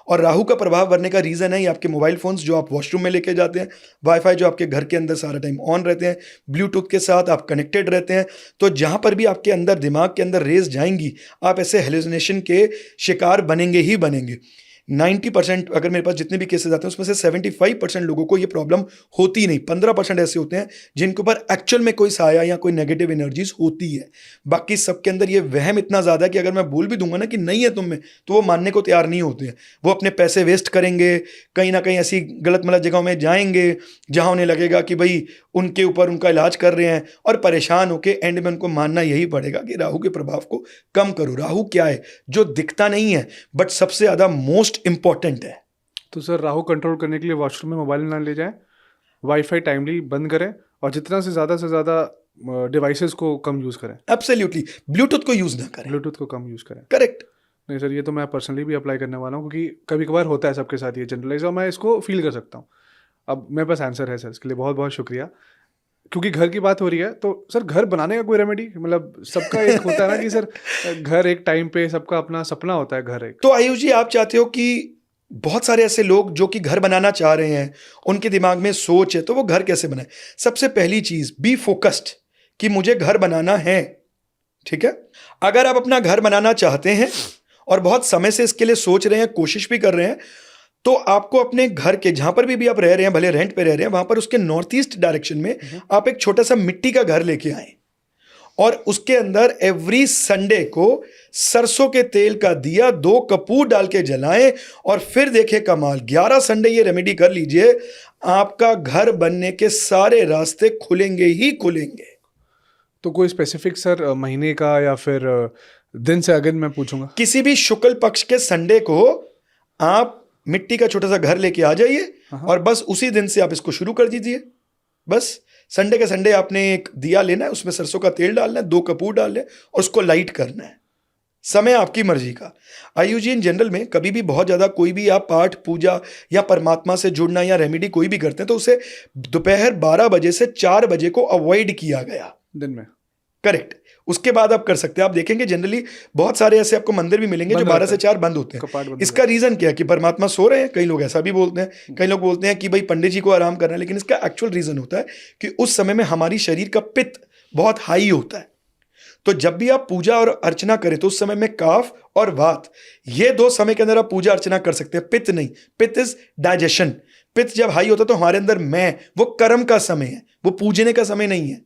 और राहु का प्रभाव बढ़ने का रीजन है ये आपके मोबाइल फोन्स जो आप वॉशरूम में लेके जाते हैं, वाईफाई जो आपके घर के अंदर सारा टाइम ऑन रहते हैं, ब्लूटूथ के साथ आप कनेक्टेड रहते हैं। तो जहां पर भी आपके अंदर दिमाग के अंदर रेज जाएंगी आप ऐसे हेलुसिनेशन के शिकार बनेंगे ही बनेंगे। 90% अगर मेरे पास जितने भी केसेस आते हैं उसमें से 75% लोगों को ये प्रॉब्लम होती नहीं। 15% ऐसे होते हैं जिनके ऊपर एक्चुअल में कोई साया या कोई नेगेटिव एनर्जीज होती है। बाकी सबके अंदर ये वहम इतना ज़्यादा है कि अगर मैं बोल भी दूंगा ना कि नहीं है तुम में, तो वो मानने को तैयार नहीं होते हैं। वो अपने पैसे वेस्ट करेंगे, कहीं ना कहीं ऐसी गलत मलत जगहों में जाएंगे जहाँ उन्हें लगेगा कि भाई उनके ऊपर उनका इलाज कर रहे हैं, और परेशान होकर एंड में उनको मानना यही पड़ेगा कि राहु के प्रभाव को कम करो। राहु क्या है, जो दिखता नहीं है बट सबसे ज़्यादा मोस्ट इंपॉर्टेंट है। तो सर राहु कंट्रोल करने के लिए वॉशरूम में मोबाइल ना ले जाएं, वाईफाई टाइमली बंद करें और जितना से ज़्यादा डिवाइसेस को कम यूज़ करें। एब्सोल्युटली, ब्लूटूथ को यूज़ ना करें, ब्लूटूथ को कम यूज़ करें। करेक्ट। नहीं सर, ये तो मैं पर्सनली भी अप्लाई करने वाला हूँ क्योंकि कभी कभार होता है सबके साथ ये जनरलाइज, और मैं इसको फील कर सकता हूँ। अब मेरे पास आंसर है सर, इसके लिए बहुत बहुत शुक्रिया। क्योंकि घर की बात हो रही है तो सर घर बनाने का कोई रेमेडी, मतलब सबका एक होता है ना कि सर घर एक टाइम पे सबका अपना सपना होता है घर एक। तो आयुष जी आप चाहते हो कि बहुत सारे ऐसे लोग जो कि घर बनाना चाह रहे हैं, उनके दिमाग में सोच है, तो वो घर कैसे बनाए? सबसे पहली चीज, बी फोकस्ड कि मुझे घर बनाना है। ठीक है, अगर आप अपना घर बनाना चाहते हैं और बहुत समय से इसके लिए सोच रहे हैं, कोशिश भी कर रहे हैं, तो आपको अपने घर के जहां पर भी आप रह रहे हैं, भले रेंट पे रह रहे हैं, वहां पर उसके नॉर्थ ईस्ट डायरेक्शन में आप एक छोटा सा मिट्टी का घर लेके आए और उसके अंदर एवरी संडे को सरसों के तेल का दिया 2 कपूर डाल के जलाएं और फिर देखें कमाल। 11 संडे ये रेमेडी कर लीजिए, आपका घर बनने के सारे रास्ते खुलेंगे ही खुलेंगे। तो कोई स्पेसिफिक सर महीने का या फिर दिन से अगर मैं पूछूंगा? किसी भी शुक्ल पक्ष के संडे को आप मिट्टी का छोटा सा घर लेके आ जाइए और बस उसी दिन से आप इसको शुरू कर दीजिए। बस संडे के संडे आपने एक दिया लेना है, उसमें सरसों का तेल डालना है, 2 कपूर डालने और उसको लाइट करना है। समय आपकी मर्जी का। आयुष जी इन जनरल में कभी भी बहुत ज़्यादा कोई भी आप पाठ पूजा या परमात्मा से जुड़ना या रेमेडी कोई भी करते हैं तो उसे दोपहर 12 बजे से 4 बजे को अवॉइड किया गया दिन में। करेक्ट। उसके बाद आप कर सकते हैं। आप देखेंगे जनरली बहुत सारे ऐसे आपको मंदिर भी मिलेंगे जो 12 से 4 बंद होते हैं। इसका रीजन क्या है कि परमात्मा सो रहे हैं, कई लोग ऐसा भी बोलते हैं, कई लोग बोलते हैं कि भाई पंडित जी को आराम करना है, लेकिन इसका एक्चुअल रीजन होता है कि उस समय में हमारी शरीर का पित्त बहुत हाई होता है। तो जब भी आप पूजा और अर्चना करें तो उस समय में काफ और वात, ये 2 समय के अंदर आप पूजा अर्चना कर सकते हैं। पित्त नहीं, पित्त इज डाइजेशन। पित्त जब हाई होता है तो हमारे अंदर वो कर्म का समय है, वो पूजने का समय नहीं है।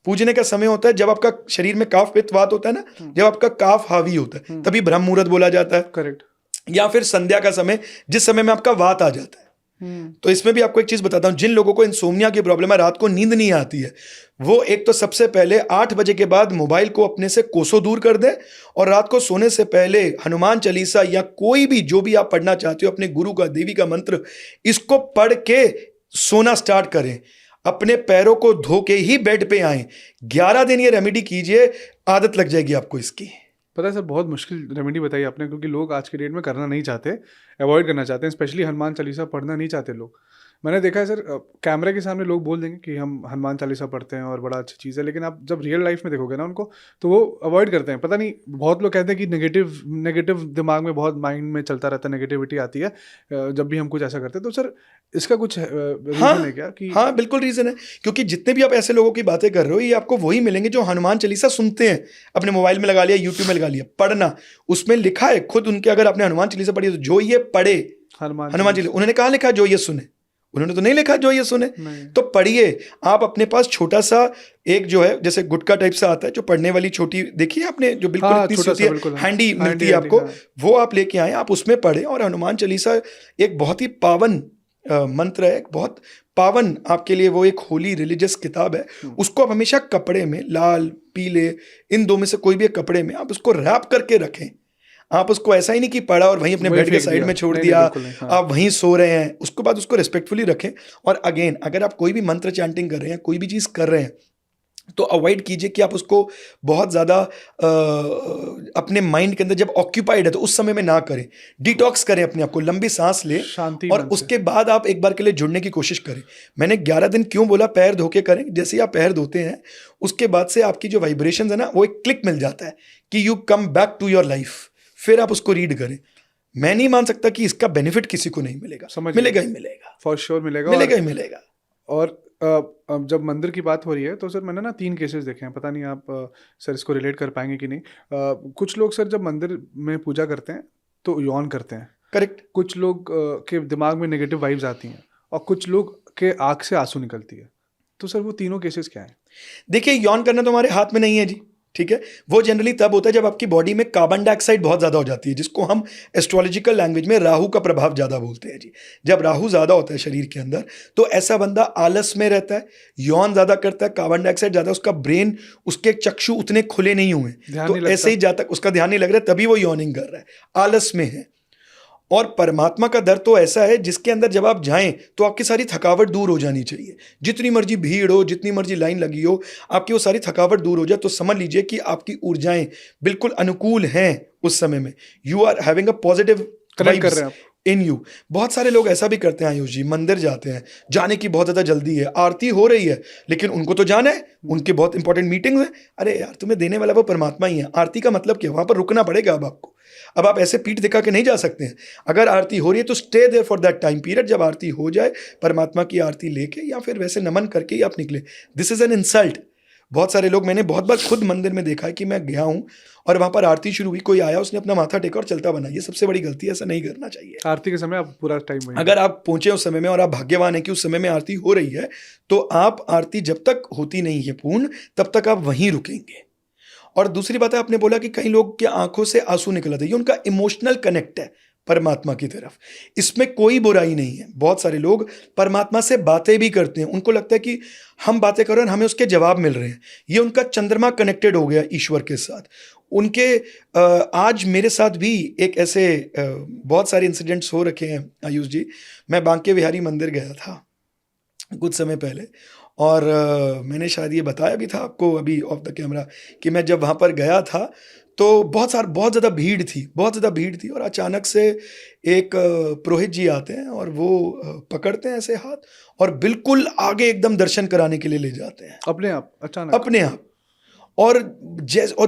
पूजने का समय होता है जब आपका शरीर में काफ पित्त वात होता है ना, जब आपका काफ हावी होता है तभी ब्रह्म मुहूर्त बोला जाता है। करेक्ट। या फिर संध्या का समय, जिस समय में आपका वात आ जाता है। तो इसमें भी आपको एक चीज बताता हूं, जिन लोगों को इंसोम्निया की प्रॉब्लम है, रात को नींद नहीं आती है, वो एक तो सबसे पहले 8 बजे के बाद मोबाइल को अपने से कोसों दूर कर दें और रात को सोने से पहले हनुमान चालीसा या कोई भी जो भी आप पढ़ना चाहते हो अपने गुरु का, देवी का मंत्र, इसको पढ़ के सोना स्टार्ट करें। अपने पैरों को धो के ही बेड पे आए। 11 दिन ये रेमेडी कीजिए, आदत लग जाएगी आपको इसकी। पता है सर, बहुत मुश्किल रेमेडी बताई आपने, क्योंकि लोग आज के डेट में करना नहीं चाहते, अवॉइड करना चाहते हैं। स्पेशली हनुमान चालीसा पढ़ना नहीं चाहते लोग। मैंने देखा है सर, कैमरे के सामने लोग बोल देंगे कि हम हनुमान चालीसा पढ़ते हैं और बड़ा अच्छी चीज़ है, लेकिन आप जब रियल लाइफ में देखोगे ना उनको, तो वो अवॉइड करते हैं। पता नहीं, बहुत लोग कहते हैं कि नेगेटिव दिमाग में बहुत माइंड में चलता रहता है, नेगेटिविटी आती है जब भी हम कुछ ऐसा करते हैं। तो सर इसका कुछ रीज़न है क्या? कि हाँ बिल्कुल रीज़न है, क्योंकि जितने भी आप ऐसे लोगों की बातें कर रहे हो ये आपको वही मिलेंगे जो हनुमान चालीसा सुनते हैं, अपने मोबाइल में लगा लिया, यूट्यूब में लगा लिया। पढ़ना, उसमें लिखा है खुद उनके, अगर आपने हनुमान चालीसा पढ़ी तो जो ये पढ़े हनुमान चालीसा, उन्होंने कहा लिखा जो ये सुने, उन्होंने तो नहीं लिखा जो ये सुने। तो पढ़िए। आप अपने पास छोटा सा एक जो है जैसे गुटका टाइप सा आता है, जो पढ़ने वाली छोटी, देखिए आपने जो बिल्कुल इतनी सी होती है, हैंडी मिलती है आपको, वो आप लेके आए, आप उसमें पढ़ें। और हनुमान चालीसा एक बहुत ही पावन मंत्र है, एक बहुत पावन आपके लिए, वो एक होली रिलीजियस किताब है। उसको आप हमेशा कपड़े में, लाल पीले इन 2 में से कोई भी एक कपड़े में आप उसको रैप करके रखें। आप उसको ऐसा ही नहीं कि पढ़ा और वहीं अपने बेड के साइड में छोड़ दिया, आप वहीं सो रहे हैं। उसके बाद उसको रिस्पेक्टफुली रखें। और अगेन, अगर आप कोई भी मंत्र चैंटिंग कर रहे हैं, कोई भी चीज़ कर रहे हैं, तो अवॉइड कीजिए कि आप उसको बहुत ज़्यादा अपने माइंड के अंदर जब ऑक्यूपाइड है तो उस समय में ना करें। डिटॉक्स करें अपने आप को, लंबी सांस ले शांति, और उसके बाद आप एक बार के लिए जुड़ने की कोशिश करें। मैंने 11 दिन क्यों बोला? पैर धो के करें। जैसे ही आप पैर धोते हैं उसके बाद से आपकी जो वाइब्रेशन है ना, वो एक क्लिक मिल जाता है कि you come back to your life. फिर आप उसको रीड करें। मैं नहीं मान सकता कि इसका बेनिफिट किसी को नहीं मिलेगा। मिलेगा ही मिलेगा, फॉर श्योर मिलेगा, मिलेगा ही मिलेगा। और अब जब मंदिर की बात हो रही है तो सर मैंने ना 3 केसेस देखे हैं, पता नहीं आप सर इसको रिलेट कर पाएंगे कि नहीं। कुछ लोग सर जब मंदिर में पूजा करते हैं तो यौन करते हैं। करेक्ट। कुछ लोग के दिमाग में नेगेटिव वाइब्स आती हैं और कुछ लोग के आँख से आंसू निकलती है। तो सर वो तीनों केसेस क्या हैं? देखिए, यौन करना तो हमारे हाथ में नहीं है जी, ठीक है। वो जनरली तब होता है जब आपकी बॉडी में कार्बन डाइऑक्साइड बहुत ज़्यादा हो जाती है, जिसको हम एस्ट्रोलॉजिकल लैंग्वेज में राहु का प्रभाव ज़्यादा बोलते हैं जी। जब राहु ज़्यादा होता है शरीर के अंदर तो ऐसा बंदा आलस में रहता है, यौन ज़्यादा करता है, कार्बन डाइऑक्साइड ज़्यादा, उसका ब्रेन, उसके चक्षु उतने खुले नहीं हुए, तो ऐसे ही जाता, उसका ध्यान नहीं लग रहा है, तभी वो यौनिंग कर रहा है, आलस में है। और परमात्मा का दर तो ऐसा है जिसके अंदर जब आप जाएं तो आपकी सारी थकावट दूर हो जानी चाहिए। जितनी मर्जी भीड़ हो, जितनी मर्जी लाइन लगी हो, आपकी वो सारी थकावट दूर हो जाए तो समझ लीजिए कि आपकी ऊर्जाएं बिल्कुल अनुकूल हैं उस समय में। You are having a positive connect कर रहे हैं आप इन यू। बहुत सारे लोग ऐसा भी करते हैं आयुष जी, मंदिर जाते हैं, जाने की बहुत ज़्यादा जल्दी है, आरती हो रही है, लेकिन उनको तो जाना है, उनके बहुत इंपॉर्टेंट मीटिंग्स हैं। अरे यार, तुम्हें देने वाला वो परमात्मा ही है। आरती का मतलब क्या? वहाँ पर रुकना पड़ेगा अब आपको। अब आप ऐसे पीठ दिखा के नहीं जा सकते हैं। अगर आरती हो रही है तो stay there for that time period. जब आरती हो जाए, परमात्मा की आरती लेके या फिर वैसे नमन करके ही आप निकले। This is an insult. बहुत सारे लोग, मैंने बहुत बार खुद मंदिर में देखा है कि मैं गया हूँ और वहाँ पर आरती शुरू हुई, कोई आया, उसने अपना माथा टेका और चलता बना। ये सबसे बड़ी गलती है, ऐसा नहीं करना चाहिए। आरती के समय आप पूरा टाइम वहीं अगर आप पहुंचे उस समय में और आप भाग्यवान हैं कि उस समय में आरती हो रही है, तो आप आरती जब तक होती नहीं है पूर्ण, तब तक आप वहीं रुकेंगे। और दूसरी बात है, आपने बोला कि कई लोग के आंखों से आंसू निकल आते हैं, ये उनका इमोशनल कनेक्ट है परमात्मा की तरफ। इसमें कोई बुराई नहीं है। बहुत सारे लोग परमात्मा से बातें भी करते हैं, उनको लगता है कि हम बातें कर रहे हैं, हमें उसके जवाब मिल रहे हैं। ये उनका चंद्रमा कनेक्टेड हो गया ईश्वर के साथ। उनके आज मेरे साथ भी एक ऐसे बहुत सारे इंसिडेंट्स हो रखे हैं आयुष जी। मैं बांके बिहारी मंदिर गया था कुछ समय पहले, और मैंने शायद ये बताया भी था आपको अभी ऑफ द कैमरा कि मैं जब वहाँ पर गया था तो बहुत ज़्यादा भीड़ थी, और अचानक से एक पुरोहित जी आते हैं और वो पकड़ते हैं ऐसे हाथ और बिल्कुल आगे एकदम दर्शन कराने के लिए ले जाते हैं, अपने आप अचानक अपने आप। और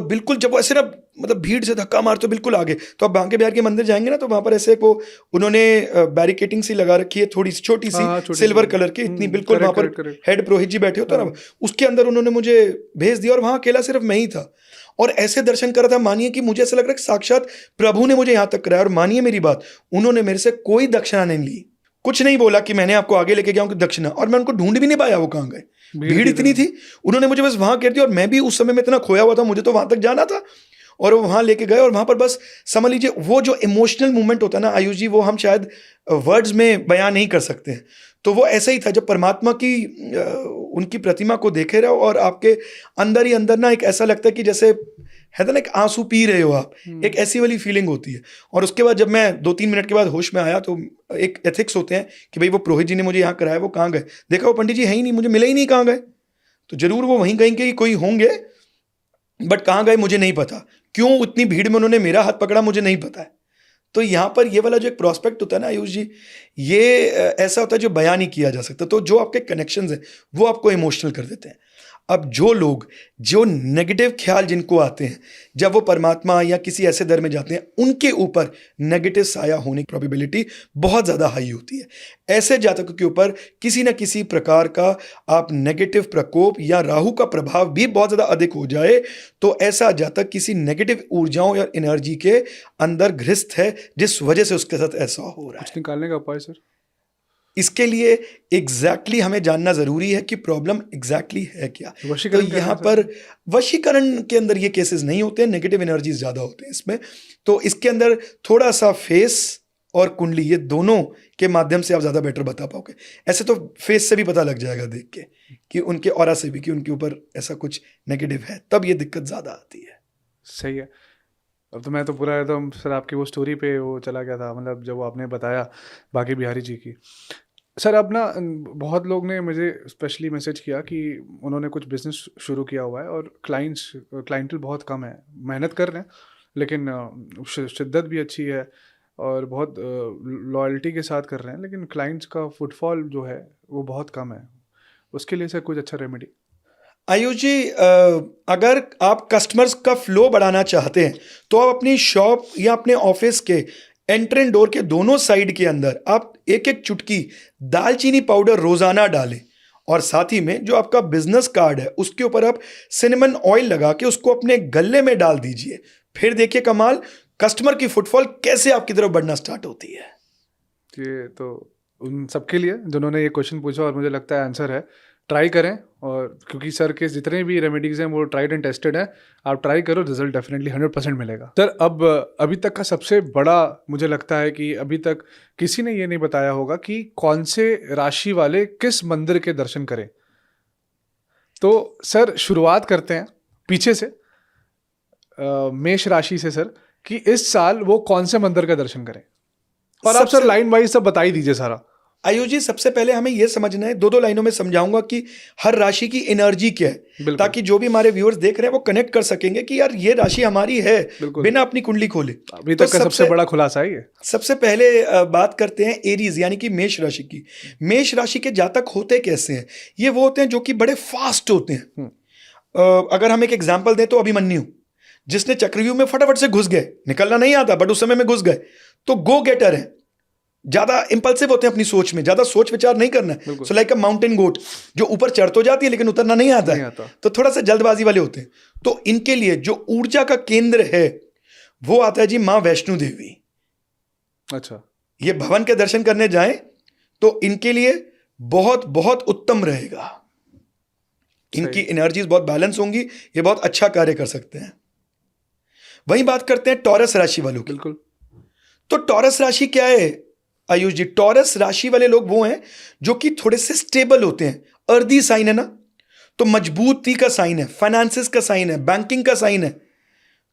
बिल्कुल जब वो ऐसे ना, मतलब भीड़ से धक्का मारते बिल्कुल आगे। तो आप बांके बिहार के मंदिर जाएंगे ना, तो वहां पर ऐसे वो उन्होंने बैरिकेटिंग सी लगा रखी है, थोड़ी सी छोटी सी सिल्वर कलर की, इतनी बिल्कुल। वहां पर हेड पुरोहित जी बैठे होते ना, उसके अंदर उन्होंने मुझे भेज दिया और वहां अकेला सिर्फ मैं ही था और ऐसे दर्शन कर रहा था। मानिए कि मुझे ऐसा लग रहा है कि साक्षात प्रभु ने मुझे यहाँ तक कराया। और मानिए मेरी बात, उन्होंने मेरे से कोई दक्षिणा नहीं ली, कुछ नहीं बोला कि मैंने आपको आगे लेके गया हूँ दक्षिणा, और मैं उनको ढूंढ भी नहीं पाया वो कहाँ गए, भीड़ इतनी थी। उन्होंने मुझे बस वहां कर दिया और मैं भी उस समय में इतना खोया हुआ था, मुझे तो वहां तक जाना था, और वो वहां लेके गए। और वहां पर बस समझ लीजिए वो जो इमोशनल मूवमेंट होता है ना आयुष जी, वो हम शायद वर्ड्स में बयां नहीं कर सकते हैं। तो वो ऐसा ही था, जब परमात्मा की उनकी प्रतिमा को देखे रहो और आपके अंदर ही अंदर ना एक ऐसा लगता है कि जैसे है ना, एक आंसू पी रहे हो आप, एक ऐसी वाली फीलिंग होती है। और उसके बाद जब मैं 2-3 मिनट के बाद होश में आया, तो एक एथिक्स होते हैं कि भाई वो पुरोहित जी ने मुझे यहाँ कराया, वो कहाँ गए? देखा वो पंडित जी है ही नहीं, मुझे मिले ही नहीं, कहाँ गए? तो जरूर वो वहीं कहीं के कोई होंगे, बट कहाँ गए मुझे नहीं पता। क्यों इतनी भीड़ में उन्होंने मेरा हाथ पकड़ा, मुझे नहीं पता है। तो यहाँ पर ये वाला जो एक प्रोस्पेक्ट होता है ना आयुष जी, ये ऐसा होता है जो बयान नहीं किया जा सकता। तो जो आपके कनेक्शंस हैं वो आपको इमोशनल कर देते हैं। अब जो लोग, जो नेगेटिव ख्याल जिनको आते हैं, जब वो परमात्मा या किसी ऐसे दर में जाते हैं, उनके ऊपर नेगेटिव साया होने की प्रोबेबिलिटी बहुत ज़्यादा हाई होती है। ऐसे जातकों के ऊपर किसी न किसी प्रकार का आप नेगेटिव प्रकोप या राहु का प्रभाव भी बहुत ज़्यादा अधिक हो जाए, तो ऐसा जातक किसी नेगेटिव ऊर्जाओं या एनर्जी के अंदर गृहस्थ है, जिस वजह से उसके साथ ऐसा हो रहा है। कुछ निकालने का उपाय सर? इसके लिए एग्जैक्टली हमें जानना जरूरी है कि प्रॉब्लम एग्जैक्टली है क्या। तो यहाँ पर वशीकरण के अंदर ये केसेस नहीं होते हैं, नेगेटिव एनर्जीज ज़्यादा होते हैं इसमें। तो इसके अंदर थोड़ा सा फेस और कुंडली, ये दोनों के माध्यम से आप ज़्यादा बेटर बता पाओगे। ऐसे तो फेस से भी पता लग जाएगा देख के कि उनके ऑरा से भी कि उनके ऊपर ऐसा कुछ नेगेटिव है, तब ये दिक्कत ज़्यादा आती है। सही है। अब तो मैं तो पूरा एकदम सर आपकी वो स्टोरी पे वो चला गया था, मतलब जब आपने बताया बांके बिहारी जी की। सर अब ना बहुत लोग ने मुझे स्पेशली मैसेज किया कि उन्होंने कुछ बिजनेस शुरू किया हुआ है और क्लाइंटल बहुत कम है, मेहनत कर रहे हैं लेकिन शिद्दत भी अच्छी है और बहुत लॉयल्टी के साथ कर रहे हैं, लेकिन क्लाइंट्स का फुटफॉल जो है वो बहुत कम है। उसके लिए सर कुछ अच्छा रेमेडी? आयुष जी, अगर आप कस्टमर्स का फ्लो बढ़ाना चाहते हैं तो आप अपनी शॉप या अपने ऑफिस के एंट्रेंस डोर के दोनों साइड के अंदर आप एक एक चुटकी दालचीनी पाउडर रोजाना डालें, और साथ ही में जो आपका बिजनेस कार्ड है उसके ऊपर आप सिनेमन ऑयल लगा के उसको अपने गले में डाल दीजिए। फिर देखिए कमाल, कस्टमर की फुटफॉल कैसे आपकी तरफ बढ़ना स्टार्ट होती है। ये तो उन सबके लिए जिन्होंने ये क्वेश्चन पूछा और मुझे लगता है आंसर है, ट्राई करें। और क्योंकि सर के जितने भी रेमेडीज़ हैं वो ट्राइड एंड टेस्टेड है, आप ट्राई करो, रिजल्ट डेफिनेटली 100% मिलेगा। सर अब अभी तक का सबसे बड़ा मुझे लगता है कि अभी तक किसी ने ये नहीं बताया होगा कि कौन से राशि वाले किस मंदिर के दर्शन करें। तो सर शुरुआत करते हैं पीछे से, मेष राशि से सर, कि इस साल वो कौन से मंदिर का दर्शन करें, और आप सर लाइन वाइज सब बता ही दीजिए सारा। आयुष जी, सबसे पहले हमें यह समझना है, 2-2 लाइनों में समझाऊंगा कि हर राशि की एनर्जी क्या है, ताकि जो भी हमारे व्यूअर्स देख रहे हैं वो कनेक्ट कर सकेंगे कि यार ये राशि हमारी है बिना अपनी कुंडली खोले। अभी तक का सबसे बड़ा खुलासा है ये। सबसे पहले बात करते हैं एरीज यानी कि मेष राशि की। मेष राशि के जातक होते कैसे हैं? ये वो होते हैं जो कि बड़े फास्ट होते हैं। अगर हम एक एग्जाम्पल दें तो अभिमन्यु, जिसने चक्रव्यूह में फटाफट से घुस गए, निकलना नहीं आता बट उस समय में घुस गए, तो गो गेटर है। ज्यादा इंपल्सिव होते हैं अपनी सोच में, ज्यादा सोच विचार नहीं करना है। सो लाइक अ माउंटेन गोट जो ऊपर चढ़ तो जाती है लेकिन उतरना नहीं आता है, तो थोड़ा सा जल्दबाजी वाले होते हैं। तो इनके लिए जो ऊर्जा का केंद्र है वो आता है जी माँ वैष्णो देवी। अच्छा, ये भवन के दर्शन करने जाएं तो इनके लिए बहुत बहुत उत्तम रहेगा। इनकी एनर्जीज बहुत बैलेंस होंगी, ये बहुत अच्छा कार्य कर सकते हैं। वही बात करते हैं टॉरस राशि वालों की। बिल्कुल। तो टॉरस राशि क्या है आयुष जी? टॉरस राशि वाले लोग वो हैं जो कि थोड़े से स्टेबल होते हैं। अर्दी साइन है ना, तो मजबूती का साइन है, फाइनेंसिस का साइन है, बैंकिंग का साइन है।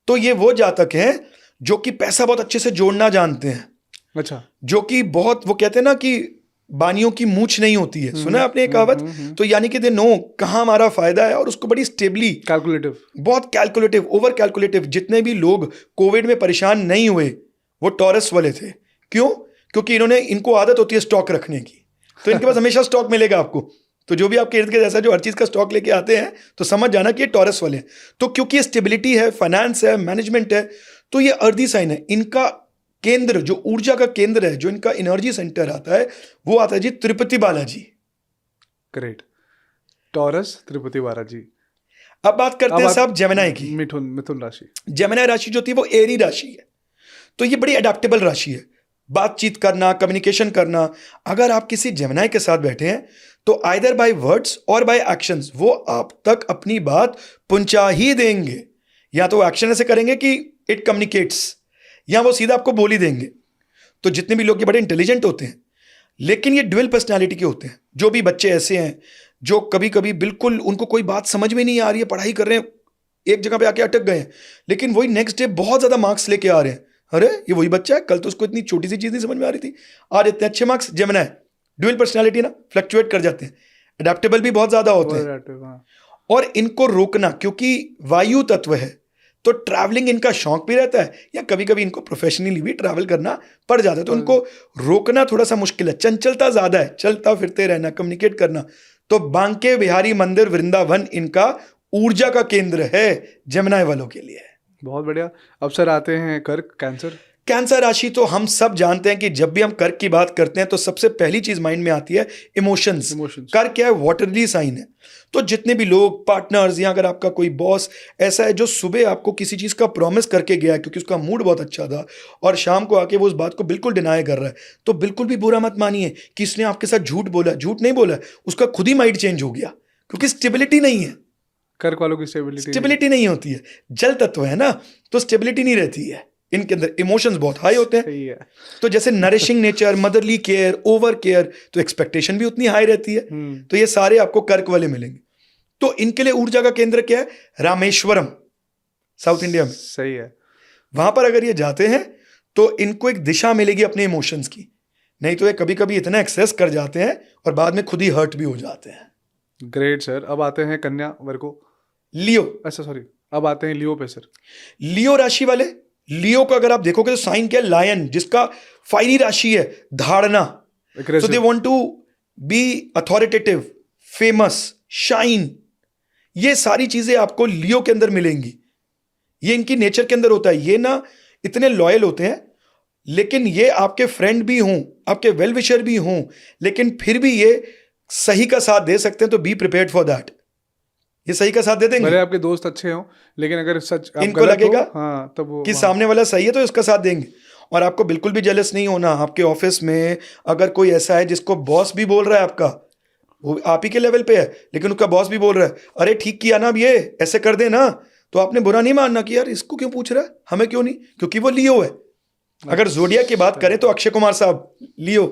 तो ये वो जातक हैं जो कि पैसा बहुत अच्छे से जोड़ना जानते हैं। अच्छा, जो कि बहुत, वो कहते हैं ना कि बानियों की मूछ नहीं होती है, सुना है आपने ये कहावत? तो यानी कि दे नो कहाँ हमारा फायदा है और उसको बड़ी स्टेबली, कैलकुलेटिव, बहुत कैलकुलेटिव, ओवर कैलकुलेटिव। जितने भी लोग कोविड में परेशान नहीं हुए वो टॉरस वाले थे। क्यों? क्योंकि इनको आदत होती है स्टॉक रखने की, तो इनके पास हमेशा स्टॉक मिलेगा आपको। तो जो भी आपके इर्द गिर्द ऐसा जो हर चीज का स्टॉक लेके आते हैं तो समझ जाना कि ये टॉरस वाले हैं। तो क्योंकि ये स्टेबिलिटी है, फाइनेंस है, मैनेजमेंट है, तो ये अर्दी साइन है। इनका केंद्र, जो ऊर्जा का केंद्र है, जो इनका एनर्जी सेंटर आता है, वो आता है जी तिरुपति बालाजी। ग्रेट। टॉरस, तिरुपति बालाजी। अब बात करते हैं साहब जेमिनी की। मिथुन राशि। जेमिनी राशि जो थी वो एरी राशि है। तो ये बड़ी अडेप्टेबल राशि है। बातचीत करना, कम्युनिकेशन करना। अगर आप किसी जेमिनी के साथ बैठे हैं तो आइदर बाय वर्ड्स और बाय एक्शंस वो आप तक अपनी बात पहुंचा ही देंगे। या तो वो एक्शन ऐसे करेंगे कि इट कम्युनिकेट्स, या वो सीधा आपको बोल ही देंगे। तो जितने भी लोग ये बड़े इंटेलिजेंट होते हैं, लेकिन ये ड्यूअल पर्सनालिटी के होते हैं। जो भी बच्चे ऐसे हैं जो कभी कभी बिल्कुल उनको कोई बात समझ में नहीं आ रही है, पढ़ाई कर रहे हैं, एक जगह पे आके अटक गए हैं, लेकिन वही नेक्स्ट डे बहुत ज्यादा मार्क्स लेके आ रहे हैं। अरे ये वही बच्चा है, कल तो उसको इतनी छोटी सी चीज नहीं समझ में आ रही थी, आज इतने अच्छे मार्क्स। जेमिनी है, ड्यूअल पर्सनालिटी ना, फ्लक्चुएट कर जाते हैं, अडेप्टेबल भी बहुत ज्यादा होते हैं। और इनको रोकना, क्योंकि वायु तत्व है तो ट्रैवलिंग इनका शौक भी रहता है, या कभी कभी इनको प्रोफेशनली भी ट्रैवल करना पड़ जाता है, तो उनको रोकना थोड़ा सा मुश्किल है। चंचलता ज्यादा है, चलता फिरते रहना, कम्युनिकेट करना। तो बांके बिहारी मंदिर वृंदावन इनका ऊर्जा का केंद्र है जेमिनी वालों के लिए। बहुत बढ़िया। अब सर आते हैं कर्क, कैंसर। कैंसर राशि तो हम सब जानते हैं कि जब भी हम कर्क की बात करते हैं तो सबसे पहली चीज माइंड में आती है इमोशंस। कर्क क्या है? वाटरली साइन है। तो जितने भी लोग, पार्टनर्स, या अगर आपका कोई बॉस ऐसा है जो सुबह आपको किसी चीज का प्रॉमिस करके गया है क्योंकि उसका मूड बहुत अच्छा था, और शाम को आके वो उस बात को बिल्कुल डिनाई कर रहा है, तो बिल्कुल भी बुरा मत मानिए कि इसने आपके साथ झूठ बोला। झूठ नहीं बोला, उसका खुद ही माइंड चेंज हो गया, क्योंकि स्टेबिलिटी नहीं है। कर्क वालों की स्टेबिलिटी नहीं होती है, जल तत्व है ना, तो स्टेबिलिटी नहीं रहती है। इनके अंदर इमोशंस बहुत हाई होते हैं। तो जैसे nourishing nature, motherly care, over care, तो एक्सपेक्टेशन भी उतनी हाई रहती है। तो ये सारे आपको कर्क वाले मिलेंगे। तो इनके लिए ऊर्जा का केंद्र क्या है? रामेश्वरम, साउथ इंडिया में। सही है। वहां पर अगर ये जाते हैं तो इनको एक दिशा मिलेगी अपने इमोशंस की। नहीं तो ये कभी कभी इतना एक्सेस कर जाते हैं और बाद में खुद ही हर्ट भी हो जाते हैं। Great sir. अब आते हैं कन्या, वर्गो, लियो। अच्छा सॉरी, अब आते हैं लियो पे सर। लियो राशि वाले, लियो का अगर आप देखोगे तो साइन क्या है? लायन, जिसका फायरी राशि है, धारणा। So they want to be authoritative, famous, shine. ये सारी चीजें आपको लियो के अंदर मिलेंगी। ये इनकी नेचर के अंदर होता है। ये ना इतने लॉयल होते हैं, लेकिन ये आपके फ्रेंड भी हों, आपके वेल विशर भी हों, लेकिन फिर भी ये सही का साथ दे सकते हैं। तो बी प्रिपेयर्ड फॉर दैट। ये सही का साथ दे देंगे। भले आपके दोस्त अच्छे हों, लेकिन अगर सच इनको लगेगा हाँ, तब वो कि सामने वाला सही है तो इसका साथ देंगे। और आपको बिल्कुल भी जेलस नहीं होना। आपके ऑफिस में अगर कोई ऐसा है जिसको बॉस भी बोल रहा है, आपका वो आप ही के लेवल पे है, लेकिन उसका बॉस भी बोल रहा है अरे ठीक किया ना, अब ये ऐसे कर दे ना, तो आपने बुरा नहीं मानना कि यार इसको क्यों पूछ रहा है, हमें क्यों नहीं, क्योंकि वो लियो है। अगर जोडिया की बात करें तो अक्षय कुमार साहब लियो,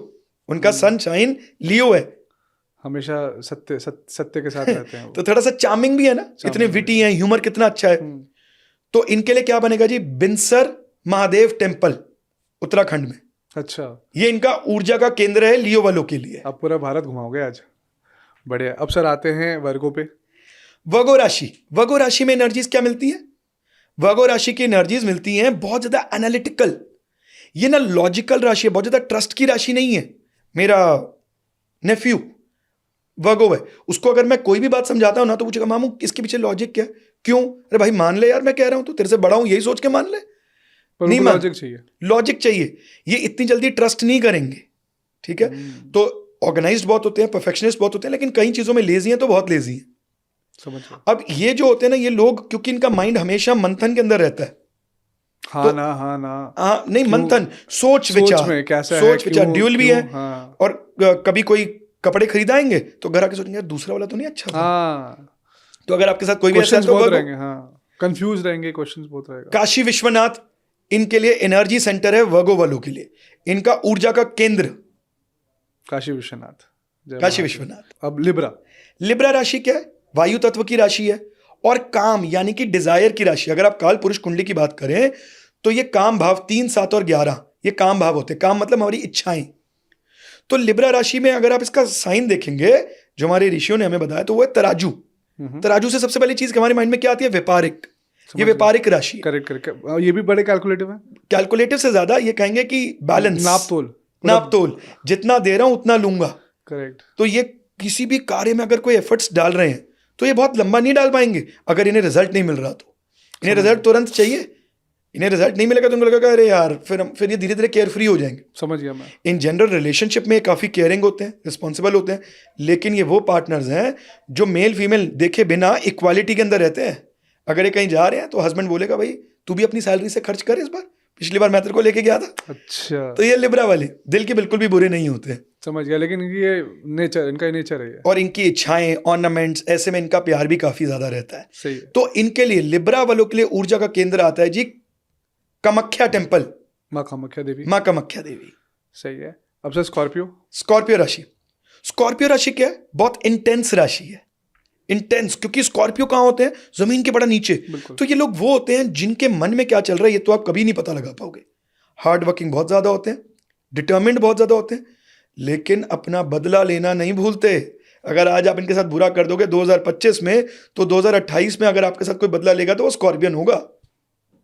उनका सनशाइन लियो है। हमेशा सत्य के साथ रहते हैं तो थोड़ा सा चार्मिंग भी है ना, इतने विटी हैं, ह्यूमर कितना अच्छा है। तो इनके लिए क्या बनेगा जी? बिनसर महादेव टेम्पल, उत्तराखंड में। अच्छा, ये इनका ऊर्जा का केंद्र है लियो वालों के लिए। आप पूरा भारत घुमाओगे आज, बढ़िया। अब सर आते हैं वर्गो पे। वर्गो राशि, वर्गो राशि में एनर्जीज क्या मिलती है? वर्गो राशि की एनर्जीज मिलती हैं बहुत ज्यादा एनालिटिकल। ये ना लॉजिकल राशि है, बहुत ज्यादा ट्रस्ट की राशि नहीं है। मेरा नेफ्यू वर्गो है, उसको अगर मैं कोई भी बात समझाता हूं ना तो पूछेगा मामू इसके पीछे लॉजिक क्या? क्यों? अरे भाई मान ले यार, मैं कह रहा हूं तो तेरे से बड़ा हूं, यही सोच के मान ले। नहीं मान, लॉजिक चाहिए, लॉजिक चाहिए। ये इतनी जल्दी ट्रस्ट नहीं करेंगे। ठीक है, तो ऑर्गेनाइज्ड बहुत होते हैं, परफेक्शनिस्ट बहुत होते हैं, लेकिन कई चीजों में लेजी हैं तो बहुत लेजी हैं। समझ गया। अब ये जो होते हैं ना, ये लोग, क्योंकि इनका माइंड हमेशा मंथन के अंदर रहता है, हाँ तो ना, हाँ ना, हाँ नहीं, क्यों? मंथन, सोच सोच विचार, में कैसा है, सोच विचार क्यों, ड्यूल भी क्यों, है। हाँ और कभी कोई कपड़े खरीदाएंगे तो घर आके सोचेंगे यार दूसरा वाला तो नहीं अच्छा था। हाँ, तो अगर आपके साथ कोई भी ऐसा है क्वेश्चंस तो बहुत वो रहेंगे, हाँ, कंफ्यूज रहेंगे, क्वेश्चंस बहुत रहेगा। काशी विश्वनाथ इनके लिए एनर्जी सेंटर है, वर्गो वालों के लिए इनका ऊर्जा का केंद्र काशी विश्वनाथ, जय काशी महादेव। विश्वनाथ। अब लिब्रा, लिब्रा राशि क्या है? वायु तत्व की राशि है और काम यानी कि डिजायर की राशि। अगर आप काल पुरुष कुंडली की बात करें तो ये काम भाव 3, 7 और 11 ये काम भाव होते हैं। काम मतलब हमारी इच्छाएं। तो लिब्रा राशि में अगर आप इसका साइन देखेंगे जो हमारे ऋषियों ने हमें बताया, तो वो है तराजू। तराजू से सबसे पहली चीज हमारे माइंड में क्या आती है? व्यापारिक। ये व्यापारिक राशि है। करेक्ट करेक्ट, ये भी बड़े कैलकुलेटिव है। कैलकुलेटिव से ज्यादा ये कहेंगे कि बैलेंस, नाप तोल, नाप तोल, जितना दे रहा हूं उतना लूंगा। करेक्ट। तो ये किसी भी कार्य में अगर कोई एफर्ट्स डाल रहे हैं तो ये बहुत लंबा नहीं डाल पाएंगे अगर इन्हें रिजल्ट नहीं मिल रहा। तो इन्हें रिजल्ट तुरंत चाहिए, इन्हें रिजल्ट नहीं मिलेगा तो उनको लगेगा अरे यार, फिर ये धीरे धीरे केयर फ्री हो जाएंगे। समझ गया मैं। इन जनरल रिलेशनशिप में काफ़ी केयरिंग होते हैं, रिस्पॉन्सिबल होते हैं, लेकिन ये वो पार्टनर्स हैं जो मेल फीमेल देखे बिना इक्वालिटी के अंदर रहते हैं। अगर ये कहीं जा रहे हैं तो हस्बैंड बोलेगा भाई तू भी अपनी सैलरी से खर्च कर, इस बार पिछली बार मैं तेरे को लेके गया था। अच्छा, तो ये लिब्रा वाले दिल के बिल्कुल भी बुरे नहीं होते हैं। समझ गया, लेकिन ये नेचर, इनका नेचर है ये। और इनकी इच्छाएं, ऑर्नामेंट्स, ऐसे में इनका प्यार भी काफी ज्यादा रहता है। सही है। तो इनके लिए लिब्रा वालों के लिए ऊर्जा का केंद्र आता है जी कामाख्या टेम्पल, माँ कामाख्या देवी। माँ कामाख्या देवी। सही है। अब सर स्कॉर्पियो। स्कॉर्पियो राशि। स्कॉर्पियो राशि क्या है? बहुत इंटेंस राशि है। इंटेंस, क्योंकि स्कॉर्पियो कहाँ होते हैं? जमीन के बड़ा नीचे। तो ये लोग वो होते हैं जिनके मन में क्या चल रहा है ये तो आप कभी नहीं पता लगा पाओगे। हार्ड वर्किंग बहुत ज्यादा होते हैं, डिटर्मिन्ड बहुत ज्यादा होते हैं, लेकिन अपना बदला लेना नहीं भूलते। अगर आज आप इनके साथ बुरा कर दोगे 2025 में, तो 2028 में अगर आपके साथ कोई बदला लेगा तो वो स्कॉर्पियन होगा।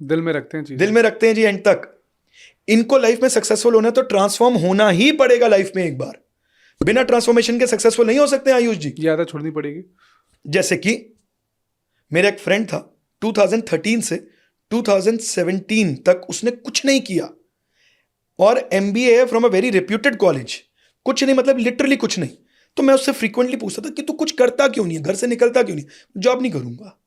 दिल में रखते हैं चीजें। दिल में रखते हैं जी एंड तक। इनको लाइफ में सक्सेसफुल होना है तो ट्रांसफॉर्म होना ही पड़ेगा लाइफ में एक बार। बिना ट्रांसफॉर्मेशन के सक्सेसफुल नहीं हो सकते आयुष जी। ये आदत छोड़नी पड़ेगी। जैसे कि मेरा एक फ्रेंड था, 2013 से 2017 तक उसने कुछ नहीं किया और MBA है from a very reputed college. कुछ नहीं मतलब लिटरली कुछ नहीं। तो मैं उससे फ्रीक्वेंटली पूछता था कि तू कुछ करता क्यों नहीं है, घर से निकलता क्यों नहीं? जॉब नहीं करूंगा,